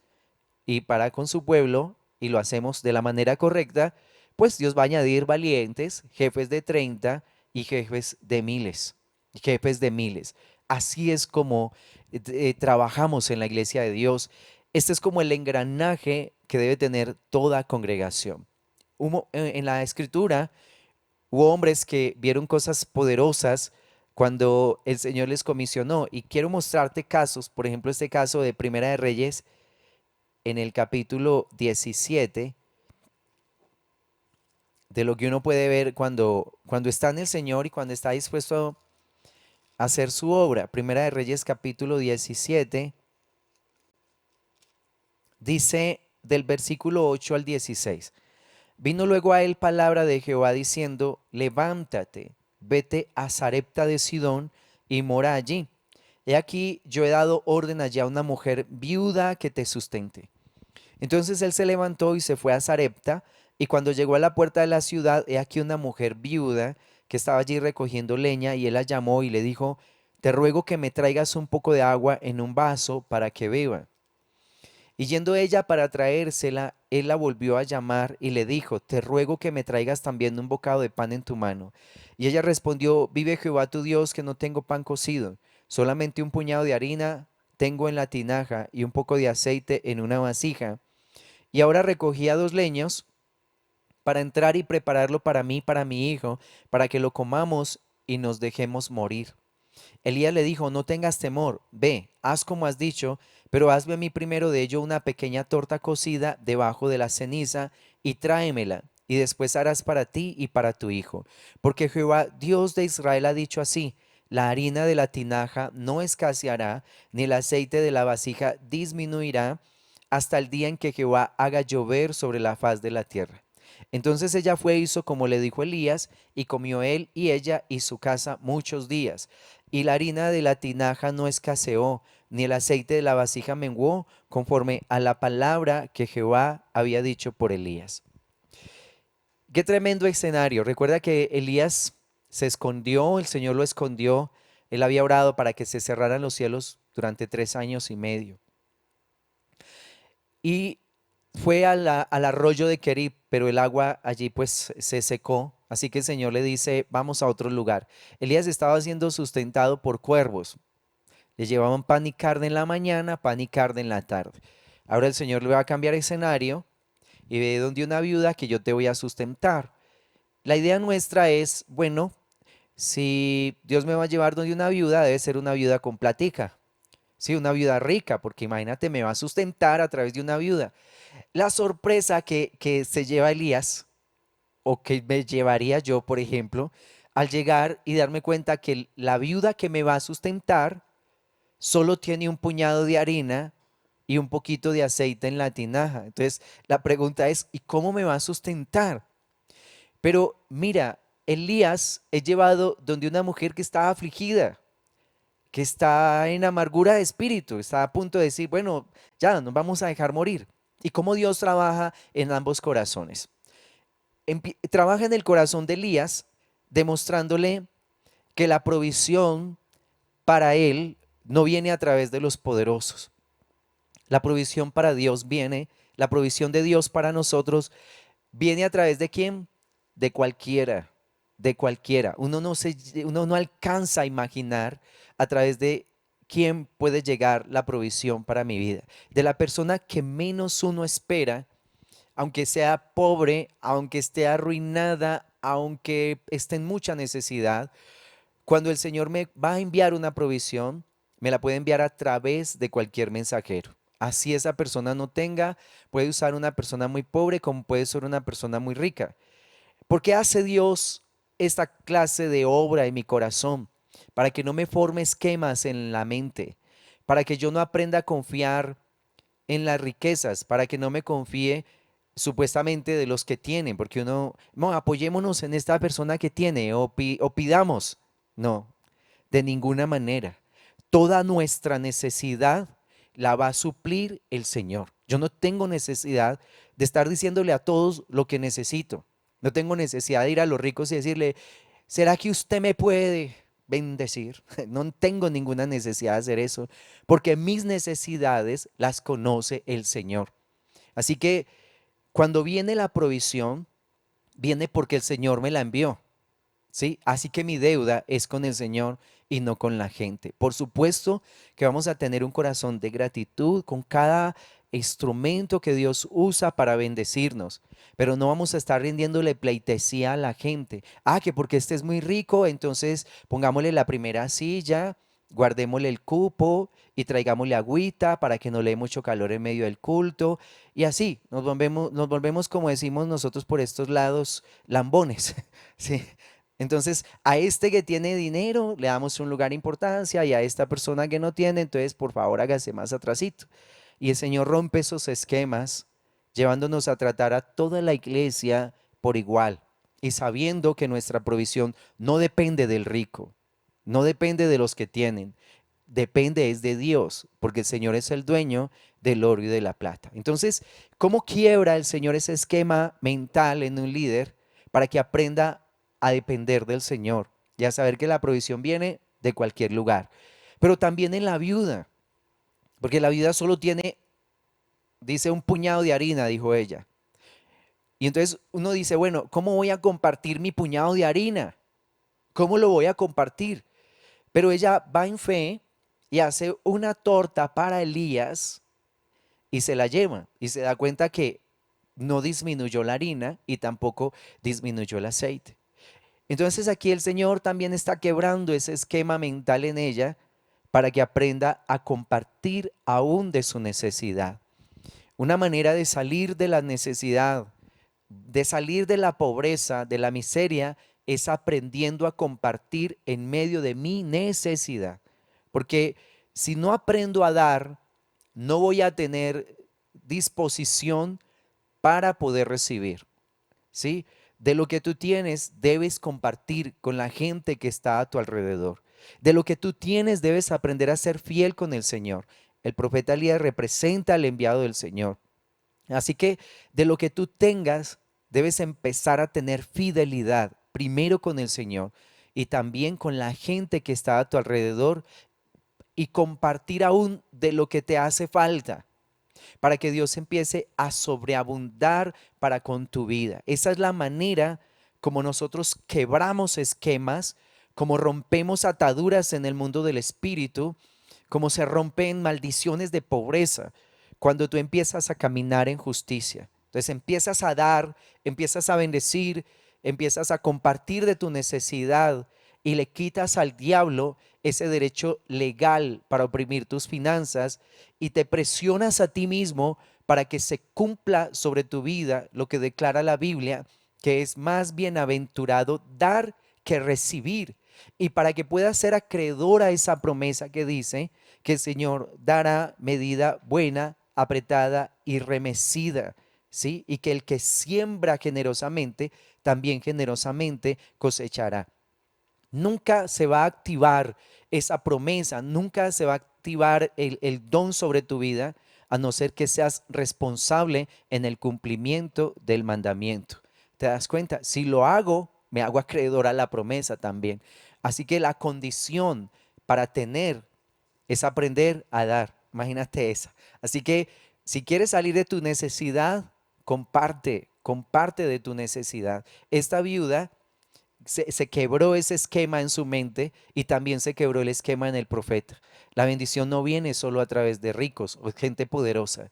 y para con su pueblo y lo hacemos de la manera correcta, pues Dios va a añadir valientes, jefes de 30 y jefes de miles, jefes de miles. Así es como trabajamos en la iglesia de Dios. Este es como el engranaje que debe tener toda congregación. En la escritura hubo hombres que vieron cosas poderosas cuando el Señor les comisionó. Y quiero mostrarte casos, por ejemplo, este caso de Primera de Reyes en el capítulo 17, de lo que uno puede ver cuando está en el Señor y cuando está dispuesto a hacer su obra. Primera de Reyes capítulo 17, dice del versículo 8 al 16. Vino luego a él palabra de Jehová diciendo, levántate, vete a Sarepta de Sidón y mora allí. He aquí, yo he dado orden allá a una mujer viuda que te sustente. Entonces él se levantó y se fue a Sarepta, y cuando llegó a la puerta de la ciudad, he aquí una mujer viuda que estaba allí recogiendo leña, y él la llamó y le dijo, te ruego que me traigas un poco de agua en un vaso para que beba. Y yendo ella para traérsela, él la volvió a llamar y le dijo, te ruego que me traigas también un bocado de pan en tu mano. Y ella respondió, vive Jehová tu Dios que no tengo pan cocido, solamente un puñado de harina tengo en la tinaja y un poco de aceite en una vasija. Y ahora recogía 2 leños para entrar y prepararlo para mí y para mi hijo, para que lo comamos y nos dejemos morir. Elías le dijo, no tengas temor, ve, haz como has dicho, pero hazme a mí primero de ello una pequeña torta cocida debajo de la ceniza y tráemela, y después harás para ti y para tu hijo. Porque Jehová, Dios de Israel, ha dicho así, la harina de la tinaja no escaseará, ni el aceite de la vasija disminuirá, hasta el día en que Jehová haga llover sobre la faz de la tierra. Entonces ella fue e hizo como le dijo Elías, y comió él y ella y su casa muchos días. Y la harina de la tinaja no escaseó, ni el aceite de la vasija menguó, conforme a la palabra que Jehová había dicho por Elías. Qué tremendo escenario. Recuerda que Elías se escondió, el Señor lo escondió. Él había orado para que se cerraran los cielos durante 3 años y medio. Y fue al arroyo de Kerib, pero el agua allí pues se secó. Así que el Señor le dice, vamos a otro lugar. Elías estaba siendo sustentado por cuervos. Le llevaban pan y carne en la mañana, pan y carne en la tarde. Ahora el Señor le va a cambiar escenario y ve donde una viuda que yo te voy a sustentar. La idea nuestra es, bueno, si Dios me va a llevar donde una viuda, debe ser una viuda con platica. Sí, una viuda rica, porque imagínate, me va a sustentar a través de una viuda. La sorpresa que se lleva Elías, o que me llevaría yo, por ejemplo, al llegar y darme cuenta que la viuda que me va a sustentar solo tiene un puñado de harina y un poquito de aceite en la tinaja. Entonces, la pregunta es, ¿y cómo me va a sustentar? Pero mira, Elías es llevado donde una mujer que está afligida, que está en amargura de espíritu, está a punto de decir, bueno, ya nos vamos a dejar morir. Y cómo Dios trabaja en ambos corazones. Trabaja en el corazón de Elías, demostrándole que la provisión para él no viene a través de los poderosos. La provisión para Dios viene, la provisión de Dios para nosotros viene a través de quién, de cualquiera, de cualquiera. Uno no alcanza a imaginar a través de quién puede llegar la provisión para mi vida. De la persona que menos uno espera, aunque sea pobre, aunque esté arruinada, aunque esté en mucha necesidad, cuando el Señor me va a enviar una provisión, me la puede enviar a través de cualquier mensajero. Así esa persona no tenga, puede usar una persona muy pobre como puede ser una persona muy rica. ¿Por qué hace Dios esta clase de obra en mi corazón? Para que no me forme esquemas en la mente, para que yo no aprenda a confiar en las riquezas, para que no me confíe supuestamente de los que tienen, porque uno, no, apoyémonos en esta persona que tiene o pidamos. No, de ninguna manera. Toda nuestra necesidad la va a suplir el Señor. Yo no tengo necesidad de estar diciéndole a todos lo que necesito. No tengo necesidad de ir a los ricos y decirle, ¿será que usted me puede bendecir? No tengo ninguna necesidad de hacer eso, porque mis necesidades las conoce el Señor. Así que cuando viene la provisión, viene porque el Señor me la envió. ¿Sí? Así que mi deuda es con el Señor y no con la gente. Por supuesto que vamos a tener un corazón de gratitud con cada instrumento que Dios usa para bendecirnos, pero no vamos a estar rindiéndole pleitesía a la gente. Ah, que porque este es muy rico, entonces pongámosle la primera silla, guardémosle el cupo y traigámosle agüita para que no le dé mucho calor en medio del culto. Y así nos volvemos como decimos nosotros por estos lados, lambones. Sí, entonces, a este que tiene dinero le damos un lugar de importancia y a esta persona que no tiene, entonces por favor hágase más atrasito. Y el Señor rompe esos esquemas, llevándonos a tratar a toda la iglesia por igual y sabiendo que nuestra provisión no depende del rico, no depende de los que tienen, depende es de Dios, porque el Señor es el dueño del oro y de la plata. Entonces, ¿cómo quiebra el Señor ese esquema mental en un líder para que aprenda a depender del Señor y a saber que la provisión viene de cualquier lugar? Pero también en la viuda, porque la viuda solo tiene, dice, un puñado de harina, dijo ella. Y entonces uno dice, bueno, ¿cómo voy a compartir mi puñado de harina? ¿Cómo lo voy a compartir? Pero ella va en fe y hace una torta para Elías y se la lleva y se da cuenta que no disminuyó la harina y tampoco disminuyó el aceite. Entonces aquí el Señor también está quebrando ese esquema mental en ella para que aprenda a compartir aún de su necesidad. Una manera de salir de la necesidad, de salir de la pobreza, de la miseria, es aprendiendo a compartir en medio de mi necesidad. Porque si no aprendo a dar, no voy a tener disposición para poder recibir. ¿Sí? De lo que tú tienes debes compartir con la gente que está a tu alrededor. De lo que tú tienes debes aprender a ser fiel con el Señor. El profeta Elías representa al enviado del Señor. Así que de lo que tú tengas debes empezar a tener fidelidad, primero con el Señor y también con la gente que está a tu alrededor y compartir aún de lo que te hace falta. para que Dios empiece a sobreabundar para con tu vida. Esa es la manera como nosotros quebramos esquemas, como rompemos ataduras en el mundo del espíritu, como se rompen maldiciones de pobreza, cuando tú empiezas a caminar en justicia. Entonces empiezas a dar, empiezas a bendecir, empiezas a compartir de tu necesidad y le quitas al diablo ese derecho legal para oprimir tus finanzas y te presionas a ti mismo para que se cumpla sobre tu vida lo que declara la Biblia, que es más bienaventurado dar que recibir, y para que puedas ser acreedor a esa promesa que dice que el Señor dará medida buena, apretada y remecida, ¿sí? Y que el que siembra generosamente, también generosamente cosechará. Nunca se va a activar esa promesa, nunca se va a activar el don sobre tu vida, a no ser que seas responsable en el cumplimiento del mandamiento. ¿Te das cuenta? Si lo hago, me hago acreedor a la promesa también. Así que la condición para tener es aprender a dar. Imagínate esa. Así que si quieres salir de tu necesidad, comparte de tu necesidad. Esta viuda se quebró ese esquema en su mente y también se quebró el esquema en el profeta. La bendición no viene solo a través de ricos o gente poderosa.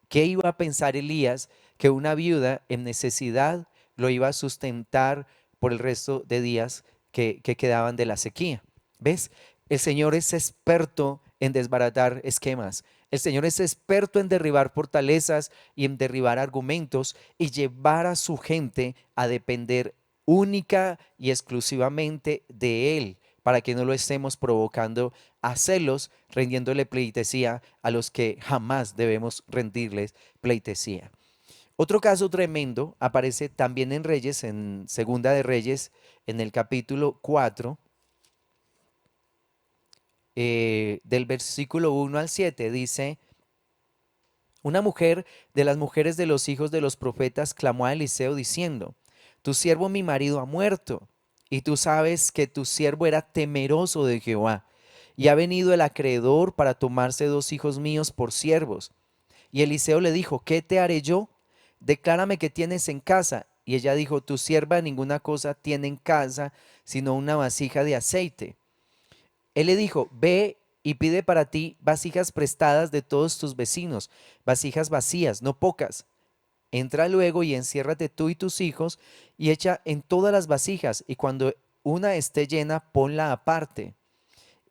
¿Qué iba a pensar Elías que una viuda en necesidad lo iba a sustentar por el resto de días que quedaban de la sequía? ¿Ves? El Señor es experto en desbaratar esquemas. El Señor es experto en derribar fortalezas y en derribar argumentos y llevar a su gente a depender única y exclusivamente de Él, para que no lo estemos provocando a celos, rendiéndole pleitesía a los que jamás debemos rendirles pleitesía. Otro caso tremendo aparece también en Reyes, en Segunda de Reyes, en el capítulo 4, del versículo 1 al 7, dice: una mujer de las mujeres de los hijos de los profetas clamó a Eliseo diciendo: tu siervo mi marido ha muerto, y tú sabes que tu siervo era temeroso de Jehová, y ha venido el acreedor para tomarse 2 hijos míos por siervos. Y Eliseo le dijo: ¿qué te haré yo? Declárame qué tienes en casa. Y ella dijo: tu sierva ninguna cosa tiene en casa, sino una vasija de aceite. Él le dijo: ve y pide para ti vasijas prestadas de todos tus vecinos, vasijas vacías, no pocas. Entra luego y enciérrate tú y tus hijos y echa en todas las vasijas, y cuando una esté llena, ponla aparte.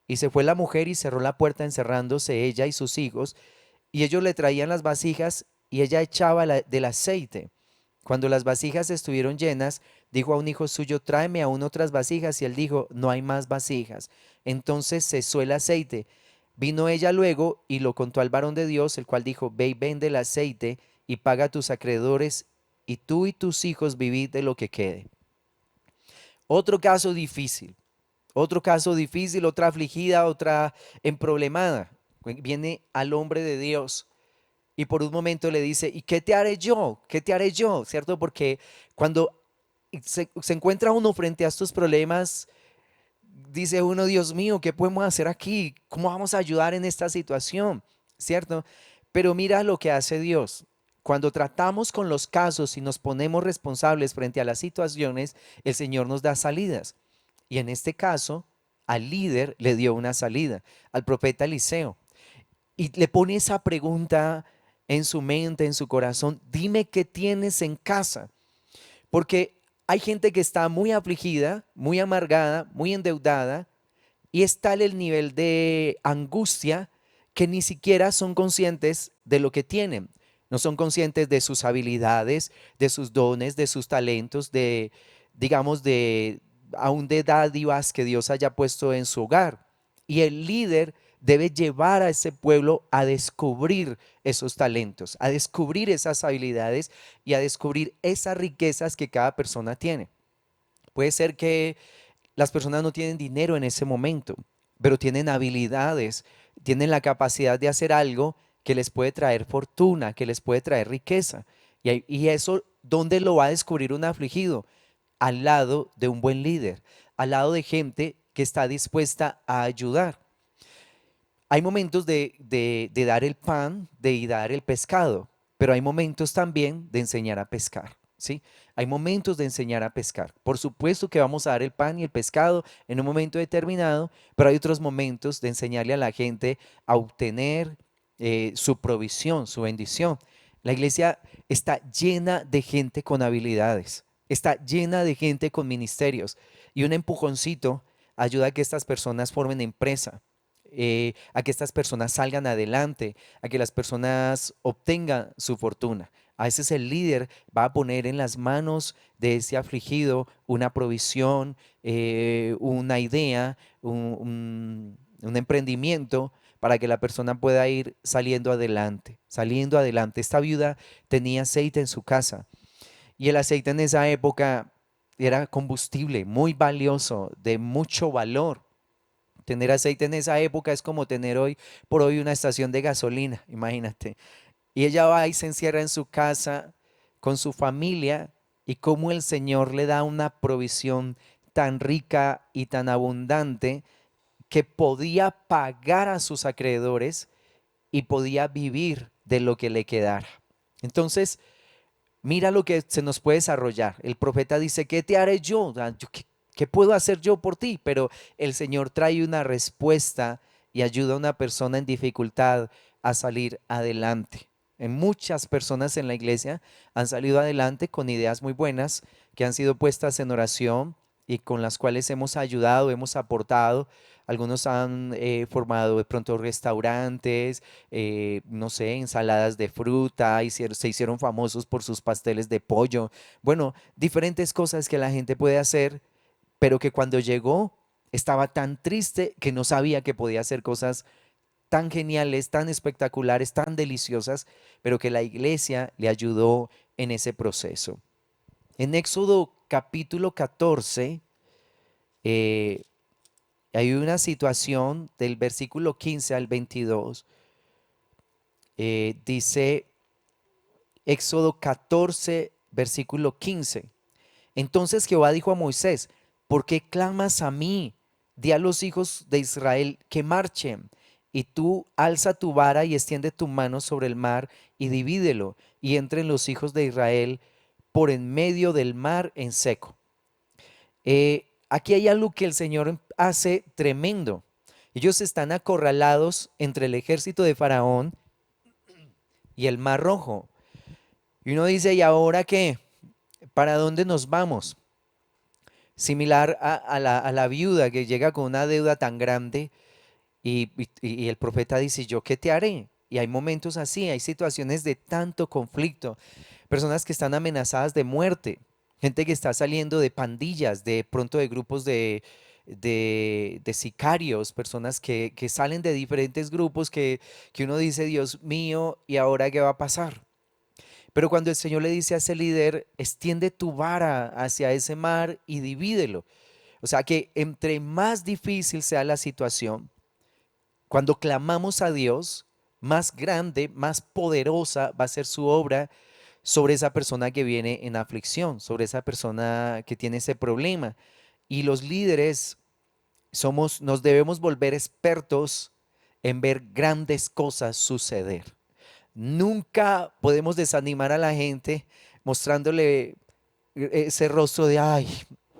Y se fue la mujer y cerró la puerta, encerrándose ella y sus hijos, y ellos le traían las vasijas y ella echaba del aceite. Cuando las vasijas estuvieron llenas, dijo a un hijo suyo: tráeme aún otras vasijas. Y él dijo: no hay más vasijas. Entonces cesó el aceite. Vino ella luego y lo contó al varón de Dios, el cual dijo: ve y vende el aceite y paga a tus acreedores, y tú y tus hijos vivid de lo que quede. Otro caso difícil, otra afligida, otra emproblemada. Viene al hombre de Dios y por un momento le dice: ¿y qué te haré yo? ¿Qué te haré yo? ¿Cierto? Porque cuando se encuentra uno frente a estos problemas, dice uno: Dios mío, ¿qué podemos hacer aquí? ¿Cómo vamos a ayudar en esta situación? ¿Cierto? Pero mira lo que hace Dios. Cuando tratamos con los casos y nos ponemos responsables frente a las situaciones, el Señor nos da salidas. Y en este caso, al líder le dio una salida, al profeta Eliseo. Y le pone esa pregunta en su mente, en su corazón: dime qué tienes en casa. Porque hay gente que está muy afligida, muy amargada, muy endeudada, y es tal el nivel de angustia que ni siquiera son conscientes de lo que tienen. No son conscientes de sus habilidades, de sus dones, de sus talentos, de, digamos, de aún de dádivas que Dios haya puesto en su hogar. Y el líder debe llevar a ese pueblo a descubrir esos talentos, a descubrir esas habilidades y a descubrir esas riquezas que cada persona tiene. Puede ser que las personas no tienen dinero en ese momento, pero tienen habilidades, tienen la capacidad de hacer algo que les puede traer fortuna, que les puede traer riqueza. Y eso, ¿dónde lo va a descubrir un afligido? Al lado de un buen líder, al lado de gente que está dispuesta a ayudar. Hay momentos de dar el pan, de dar el pescado, pero hay momentos también de enseñar a pescar, ¿sí? Hay momentos de enseñar a pescar. Por supuesto que vamos a dar el pan y el pescado en un momento determinado, pero hay otros momentos de enseñarle a la gente a obtener su provisión, su bendición. La iglesia está llena de gente con habilidades, está llena de gente con ministerios y un empujoncito ayuda a que estas personas formen empresa, a que estas personas salgan adelante, a que las personas obtengan su fortuna. A veces el líder va a poner en las manos de ese afligido una provisión, una idea, un emprendimiento para que la persona pueda ir saliendo adelante, saliendo adelante. Esta viuda tenía aceite en su casa y el aceite en esa época era combustible muy valioso, de mucho valor. Tener aceite en esa época es como tener hoy por hoy una estación de gasolina, imagínate. Y ella va y se encierra en su casa con su familia y cómo el Señor le da una provisión tan rica y tan abundante que podía pagar a sus acreedores y podía vivir de lo que le quedara. Entonces, mira lo que se nos puede desarrollar. El profeta dice, ¿qué te haré yo? ¿Qué puedo hacer yo por ti? Pero el Señor trae una respuesta y ayuda a una persona en dificultad a salir adelante. En muchas personas en la iglesia han salido adelante con ideas muy buenas que han sido puestas en oración y con las cuales hemos ayudado, hemos aportado. Algunos han formado de pronto restaurantes, no sé, ensaladas de fruta, se hicieron famosos por sus pasteles de pollo. Bueno, diferentes cosas que la gente puede hacer, pero que cuando llegó estaba tan triste que no sabía que podía hacer cosas tan geniales, tan espectaculares, tan deliciosas, pero que la iglesia le ayudó en ese proceso. En Éxodo capítulo 14, eh, hay una situación del versículo 15 al 22. Dice Éxodo 14, versículo 15. Entonces Jehová dijo a Moisés, ¿por qué clamas a mí? Di a los hijos de Israel que marchen. Y tú alza tu vara y extiende tu mano sobre el mar y divídelo, y entren los hijos de Israel por en medio del mar en seco. Aquí hay algo que el Señor hace tremendo. Ellos están acorralados entre el ejército de Faraón y el Mar Rojo. Y uno dice, ¿y ahora qué? ¿Para dónde nos vamos? Similar a la viuda que llega con una deuda tan grande y el profeta dice, ¿yo qué te haré? Y hay momentos así, hay situaciones de tanto conflicto, personas que están amenazadas de muerte, gente que está saliendo de pandillas, de pronto de grupos de sicarios, personas que salen de diferentes grupos que uno dice, Dios mío, ¿y ahora qué va a pasar? Pero cuando el Señor le dice a ese líder, extiende tu vara hacia ese mar y divídelo. O sea que entre más difícil sea la situación, cuando clamamos a Dios, más grande, más poderosa va a ser su obra sobre esa persona que viene en aflicción, sobre esa persona que tiene ese problema. Y los líderes nos debemos volver expertos en ver grandes cosas suceder. Nunca podemos desanimar a la gente mostrándole ese rostro de, ay,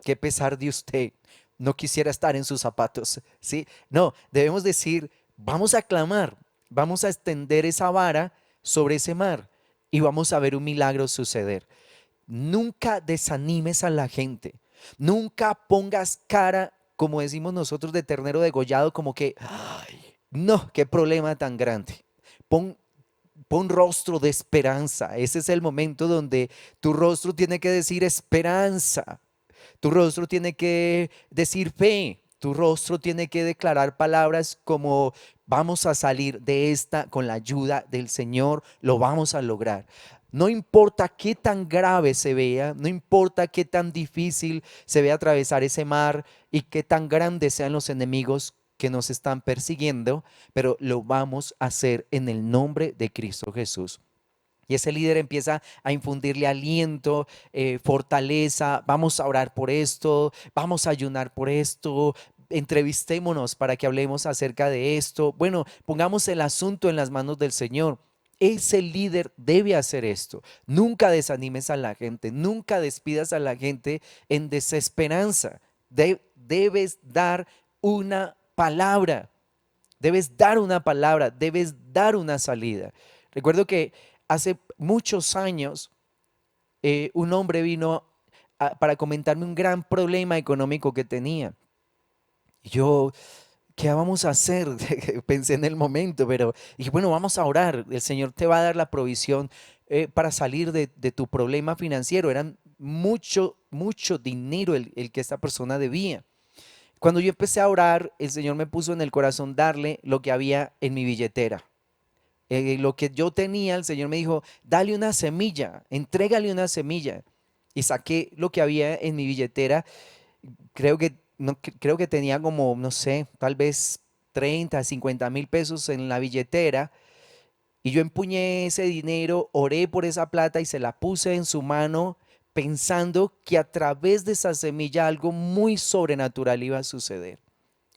qué pesar de usted, no quisiera estar en sus zapatos, ¿sí? No, debemos decir, vamos a clamar, vamos a extender esa vara sobre ese mar y vamos a ver un milagro suceder. Nunca desanimes a la gente, nunca pongas cara, como decimos nosotros, de ternero degollado, como que, ay, no, qué problema tan grande. Pon Pon rostro de esperanza. Ese es el momento donde tu rostro tiene que decir esperanza. Tu rostro tiene que decir fe. Tu rostro tiene que declarar palabras como vamos a salir de esta con la ayuda del Señor, lo vamos a lograr. No importa qué tan grave se vea, no importa qué tan difícil se vea atravesar ese mar y qué tan grandes sean los enemigos que nos están persiguiendo, pero lo vamos a hacer en el nombre de Cristo Jesús. Y ese líder empieza a infundirle aliento, fortaleza, vamos a orar por esto, vamos a ayunar por esto, entrevistémonos para que hablemos acerca de esto. Bueno, pongamos el asunto en las manos del Señor. Ese líder debe hacer esto. Nunca desanimes a la gente, nunca despidas a la gente en desesperanza. Debes dar una palabra, debes dar una palabra, debes dar una salida. Recuerdo que hace muchos años un hombre vino para comentarme un gran problema económico que tenía. Y yo, ¿qué vamos a hacer? Pensé en el momento, pero dije, bueno, vamos a orar. El Señor te va a dar la provisión para salir de tu problema financiero. Eran mucho dinero el que esta persona debía. Cuando yo empecé a orar, el Señor me puso en el corazón darle lo que había en mi billetera. Lo que yo tenía, el Señor me dijo, dale una semilla, entrégale una semilla. Y saqué lo que había en mi billetera. Creo que, no, creo que tenía como, no sé, tal vez 30, 50 mil pesos en la billetera. Y yo empuñé ese dinero, oré por esa plata y se la puse en su mano pensando que a través de esa semilla algo muy sobrenatural iba a suceder.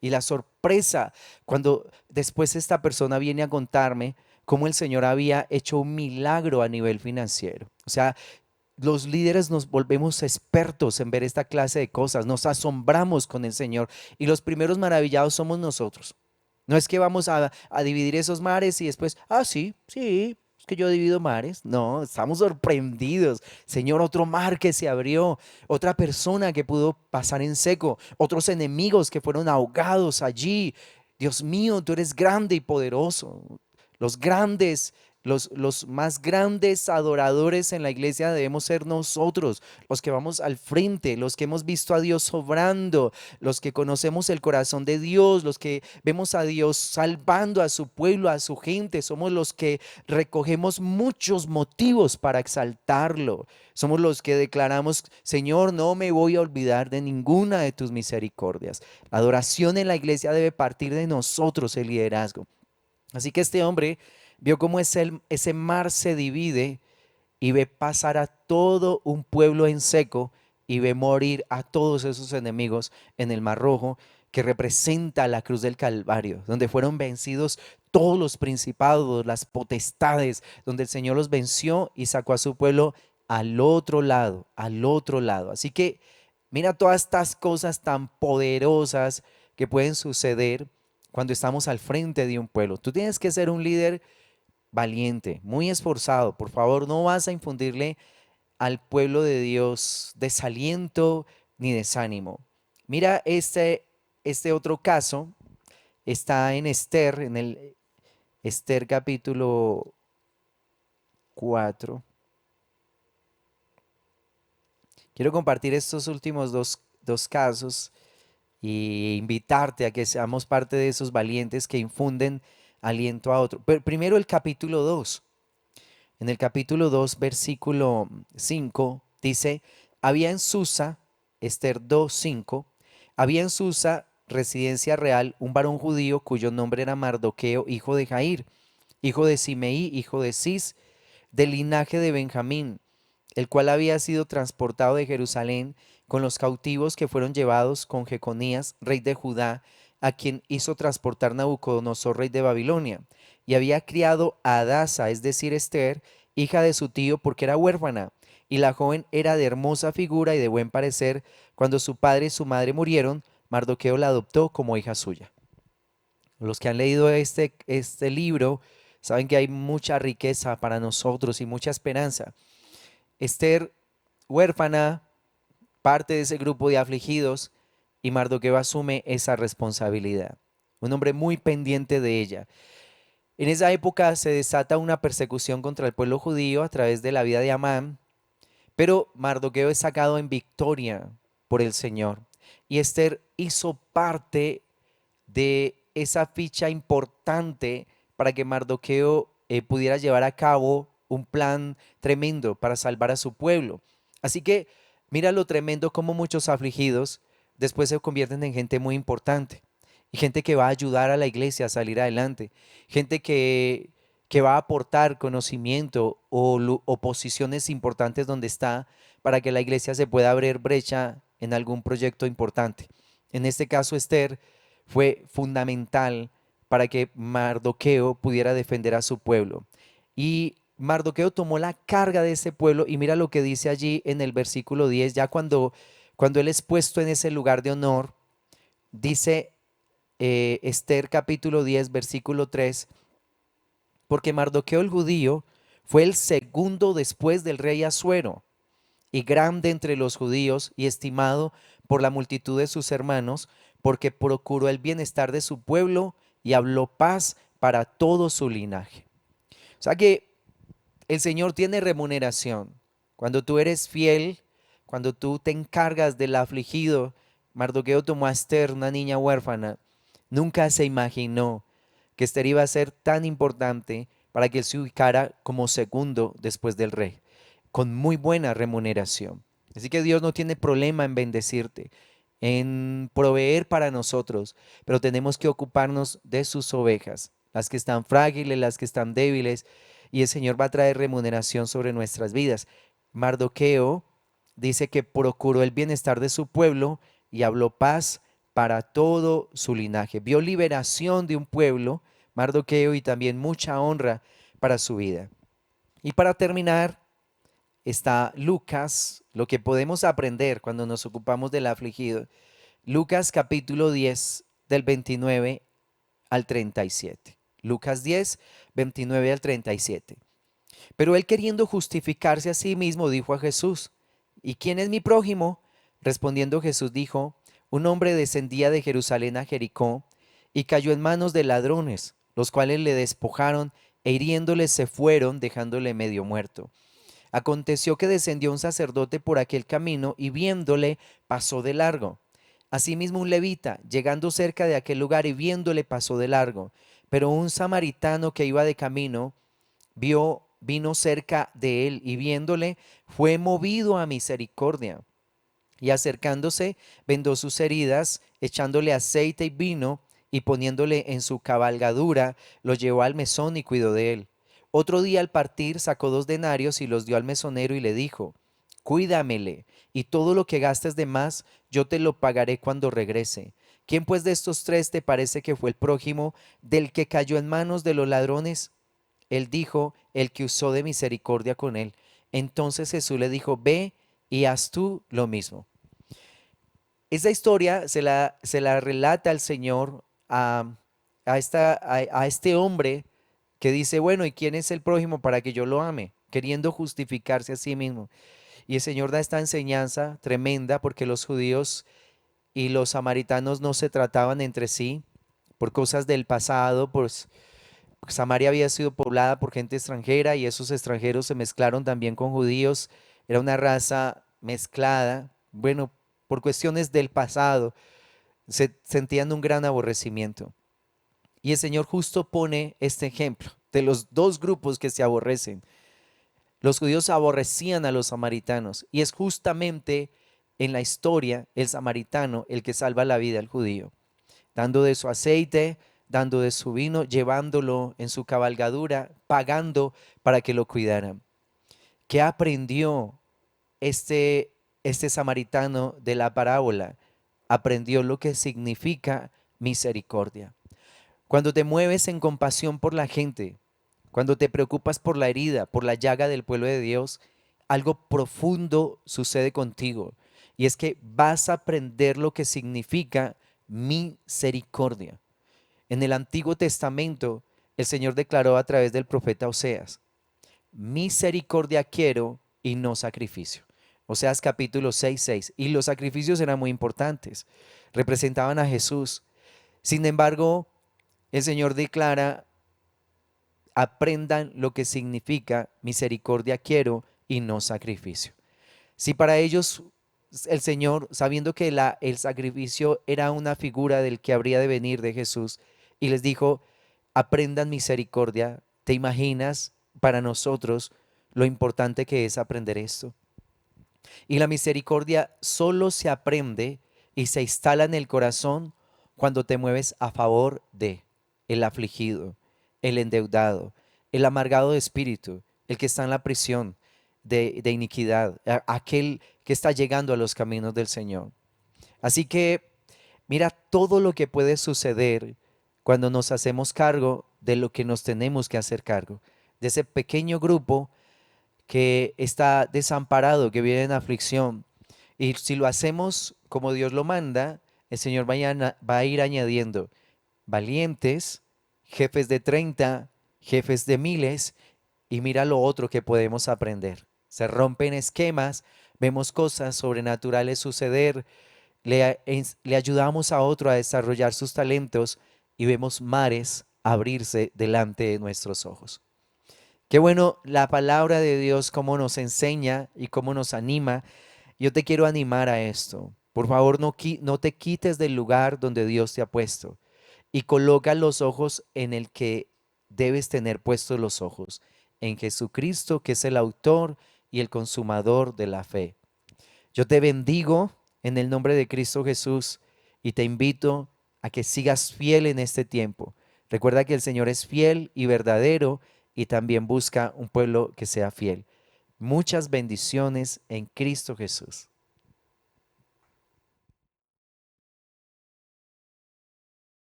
Y la sorpresa cuando después esta persona viene a contarme cómo el Señor había hecho un milagro a nivel financiero. O sea, los líderes nos volvemos expertos en ver esta clase de cosas, nos asombramos con el Señor y los primeros maravillados somos nosotros. No es que vamos a dividir esos mares y después, sí, sí, es que yo divido mares. No, estamos sorprendidos. Señor, otro mar que se abrió, otra persona que pudo pasar en seco, otros enemigos que fueron ahogados allí. Dios mío, tú eres grande y poderoso. Los grandes los más grandes adoradores en la iglesia debemos ser nosotros, los que vamos al frente, los que hemos visto a Dios obrando, los que conocemos el corazón de Dios, los que vemos a Dios salvando a su pueblo, a su gente. Somos los que recogemos muchos motivos para exaltarlo. Somos los que declaramos, Señor, no me voy a olvidar de ninguna de tus misericordias. La adoración en la iglesia debe partir de nosotros, el liderazgo. Así que este hombre vio cómo ese mar se divide y ve pasar a todo un pueblo en seco y ve morir a todos esos enemigos en el Mar Rojo, que representa la cruz del Calvario, donde fueron vencidos todos los principados, las potestades, donde el Señor los venció y sacó a su pueblo al otro lado, al otro lado. Así que mira todas estas cosas tan poderosas que pueden suceder cuando estamos al frente de un pueblo. Tú tienes que ser un líder valiente, muy esforzado. Por favor, no vas a infundirle al pueblo de Dios desaliento ni desánimo. Mira este otro caso, está en Esther, en el Esther capítulo 4. Quiero compartir estos últimos dos casos y invitarte a que seamos parte de esos valientes que infunden aliento a otro. Pero primero el capítulo 2. En el capítulo 2 versículo 5 dice, había en Susa, Esther 2:5, había en Susa, residencia real, un varón judío cuyo nombre era Mardoqueo, hijo de Jair, hijo de Simeí, hijo de Cis, del linaje de Benjamín, el cual había sido transportado de Jerusalén con los cautivos que fueron llevados con Jeconías, rey de Judá, a quien hizo transportar Nabucodonosor, rey de Babilonia, y había criado a Adasa, es decir, Esther, hija de su tío, porque era huérfana, y la joven era de hermosa figura y de buen parecer. Cuando su padre y su madre murieron, Mardoqueo la adoptó como hija suya. Los que han leído este libro saben que hay mucha riqueza para nosotros y mucha esperanza. Esther, huérfana, parte de ese grupo de afligidos, y Mardoqueo asume esa responsabilidad. Un hombre muy pendiente de ella. En esa época se desata una persecución contra el pueblo judío a través de la vida de Amán, pero Mardoqueo es sacado en victoria por el Señor. Y Esther hizo parte de esa ficha importante para que Mardoqueo pudiera llevar a cabo un plan tremendo para salvar a su pueblo. Así que mira lo tremendo como muchos afligidos después se convierten en gente muy importante y gente que va a ayudar a la iglesia a salir adelante, gente que va a aportar conocimiento o posiciones importantes donde está para que la iglesia se pueda abrir brecha en algún proyecto importante. En este caso, Esther fue fundamental para que Mardoqueo pudiera defender a su pueblo. Y Mardoqueo tomó la carga de ese pueblo y mira lo que dice allí en el versículo 10, ya cuando él es puesto en ese lugar de honor, dice Esther capítulo 10, versículo 3, porque Mardoqueo el judío fue el segundo después del rey Asuero y grande entre los judíos y estimado por la multitud de sus hermanos, porque procuró el bienestar de su pueblo y habló paz para todo su linaje. O sea que el Señor tiene remuneración. Cuando tú eres fiel, cuando tú te encargas del afligido, Mardoqueo tomó a Esther, una niña huérfana, nunca se imaginó que Esther iba a ser tan importante para que él se ubicara como segundo después del rey, con muy buena remuneración. Así que Dios no tiene problema en bendecirte, en proveer para nosotros, pero tenemos que ocuparnos de sus ovejas, las que están frágiles, las que están débiles, y el Señor va a traer remuneración sobre nuestras vidas. Mardoqueo dice que procuró el bienestar de su pueblo y habló paz para todo su linaje. Vio liberación de un pueblo, Mardoqueo, y también mucha honra para su vida. Y para terminar, está Lucas, lo que podemos aprender cuando nos ocupamos del afligido. Lucas capítulo 10 del 29 al 37. Lucas 10, 29 al 37. Pero él, queriendo justificarse a sí mismo, dijo a Jesús: ¿y quién es mi prójimo? Respondiendo Jesús dijo: un hombre descendía de Jerusalén a Jericó y cayó en manos de ladrones, los cuales le despojaron e hiriéndole se fueron, dejándole medio muerto. Aconteció que descendió un sacerdote por aquel camino y viéndole pasó de largo. Asimismo un levita, llegando cerca de aquel lugar y viéndole pasó de largo. Pero un samaritano que iba de camino vino cerca de él y viéndole fue movido a misericordia. Y acercándose, vendó sus heridas, echándole aceite y vino, y poniéndole en su cabalgadura, lo llevó al mesón y cuidó de él. Otro día al partir sacó 2 denarios y los dio al mesonero y le dijo: cuídamele, y todo lo que gastes de más, yo te lo pagaré cuando regrese. ¿Quién pues de estos tres te parece que fue el prójimo del que cayó en manos de los ladrones? Él dijo: el que usó de misericordia con él. Entonces Jesús le dijo: ve y haz tú lo mismo. Esta historia se la relata el Señor a este hombre que dice, bueno, ¿y quién es el prójimo para que yo lo ame? Queriendo justificarse a sí mismo. Y el Señor da esta enseñanza tremenda porque los judíos y los samaritanos no se trataban entre sí por cosas del pasado, pues Samaria había sido poblada por gente extranjera y esos extranjeros se mezclaron también con judíos. Era una raza mezclada. Bueno, por cuestiones del pasado se sentían un gran aborrecimiento. Y el Señor justo pone este ejemplo de los dos grupos que se aborrecen. Los judíos aborrecían a los samaritanos y es justamente en la historia el samaritano el que salva la vida al judío, dando de su aceite, dando de su vino, llevándolo en su cabalgadura, pagando para que lo cuidaran. ¿Qué aprendió este samaritano de la parábola? Aprendió lo que significa misericordia. Cuando te mueves en compasión por la gente, cuando te preocupas por la herida, por la llaga del pueblo de Dios, algo profundo sucede contigo. Y es que vas a aprender lo que significa misericordia. En el Antiguo Testamento, el Señor declaró a través del profeta Oseas: misericordia quiero y no sacrificio. Oseas capítulo 6:6. Y los sacrificios eran muy importantes, representaban a Jesús. Sin embargo, el Señor declara: aprendan lo que significa misericordia quiero y no sacrificio. Si para ellos el Señor, sabiendo que el sacrificio era una figura del que habría de venir de Jesús, y les dijo, aprendan misericordia, ¿te imaginas para nosotros lo importante que es aprender esto? Y la misericordia solo se aprende y se instala en el corazón cuando te mueves a favor de el afligido, el endeudado, el amargado de espíritu, el que está en la prisión de iniquidad, aquel que está llegando a los caminos del Señor. Así que Mira todo lo que puede suceder cuando nos hacemos cargo de lo que nos tenemos que hacer cargo, de ese pequeño grupo que está desamparado, que vive en aflicción. Y si lo hacemos como Dios lo manda, el Señor va a ir añadiendo valientes, jefes de 30, jefes de miles, y mira lo otro que podemos aprender. Se rompen esquemas, vemos cosas sobrenaturales suceder, le ayudamos a otro a desarrollar sus talentos y vemos mares abrirse delante de nuestros ojos. Qué bueno la palabra de Dios, cómo nos enseña y cómo nos anima. Yo te quiero animar a esto. Por favor, no te quites del lugar donde Dios te ha puesto y coloca los ojos en el que debes tener puestos los ojos, en Jesucristo, que es el autor y el consumador de la fe. Yo te bendigo en el nombre de Cristo Jesús y te invito a que sigas fiel en este tiempo. Recuerda que el Señor es fiel y verdadero y también busca un pueblo que sea fiel. Muchas bendiciones en Cristo Jesús.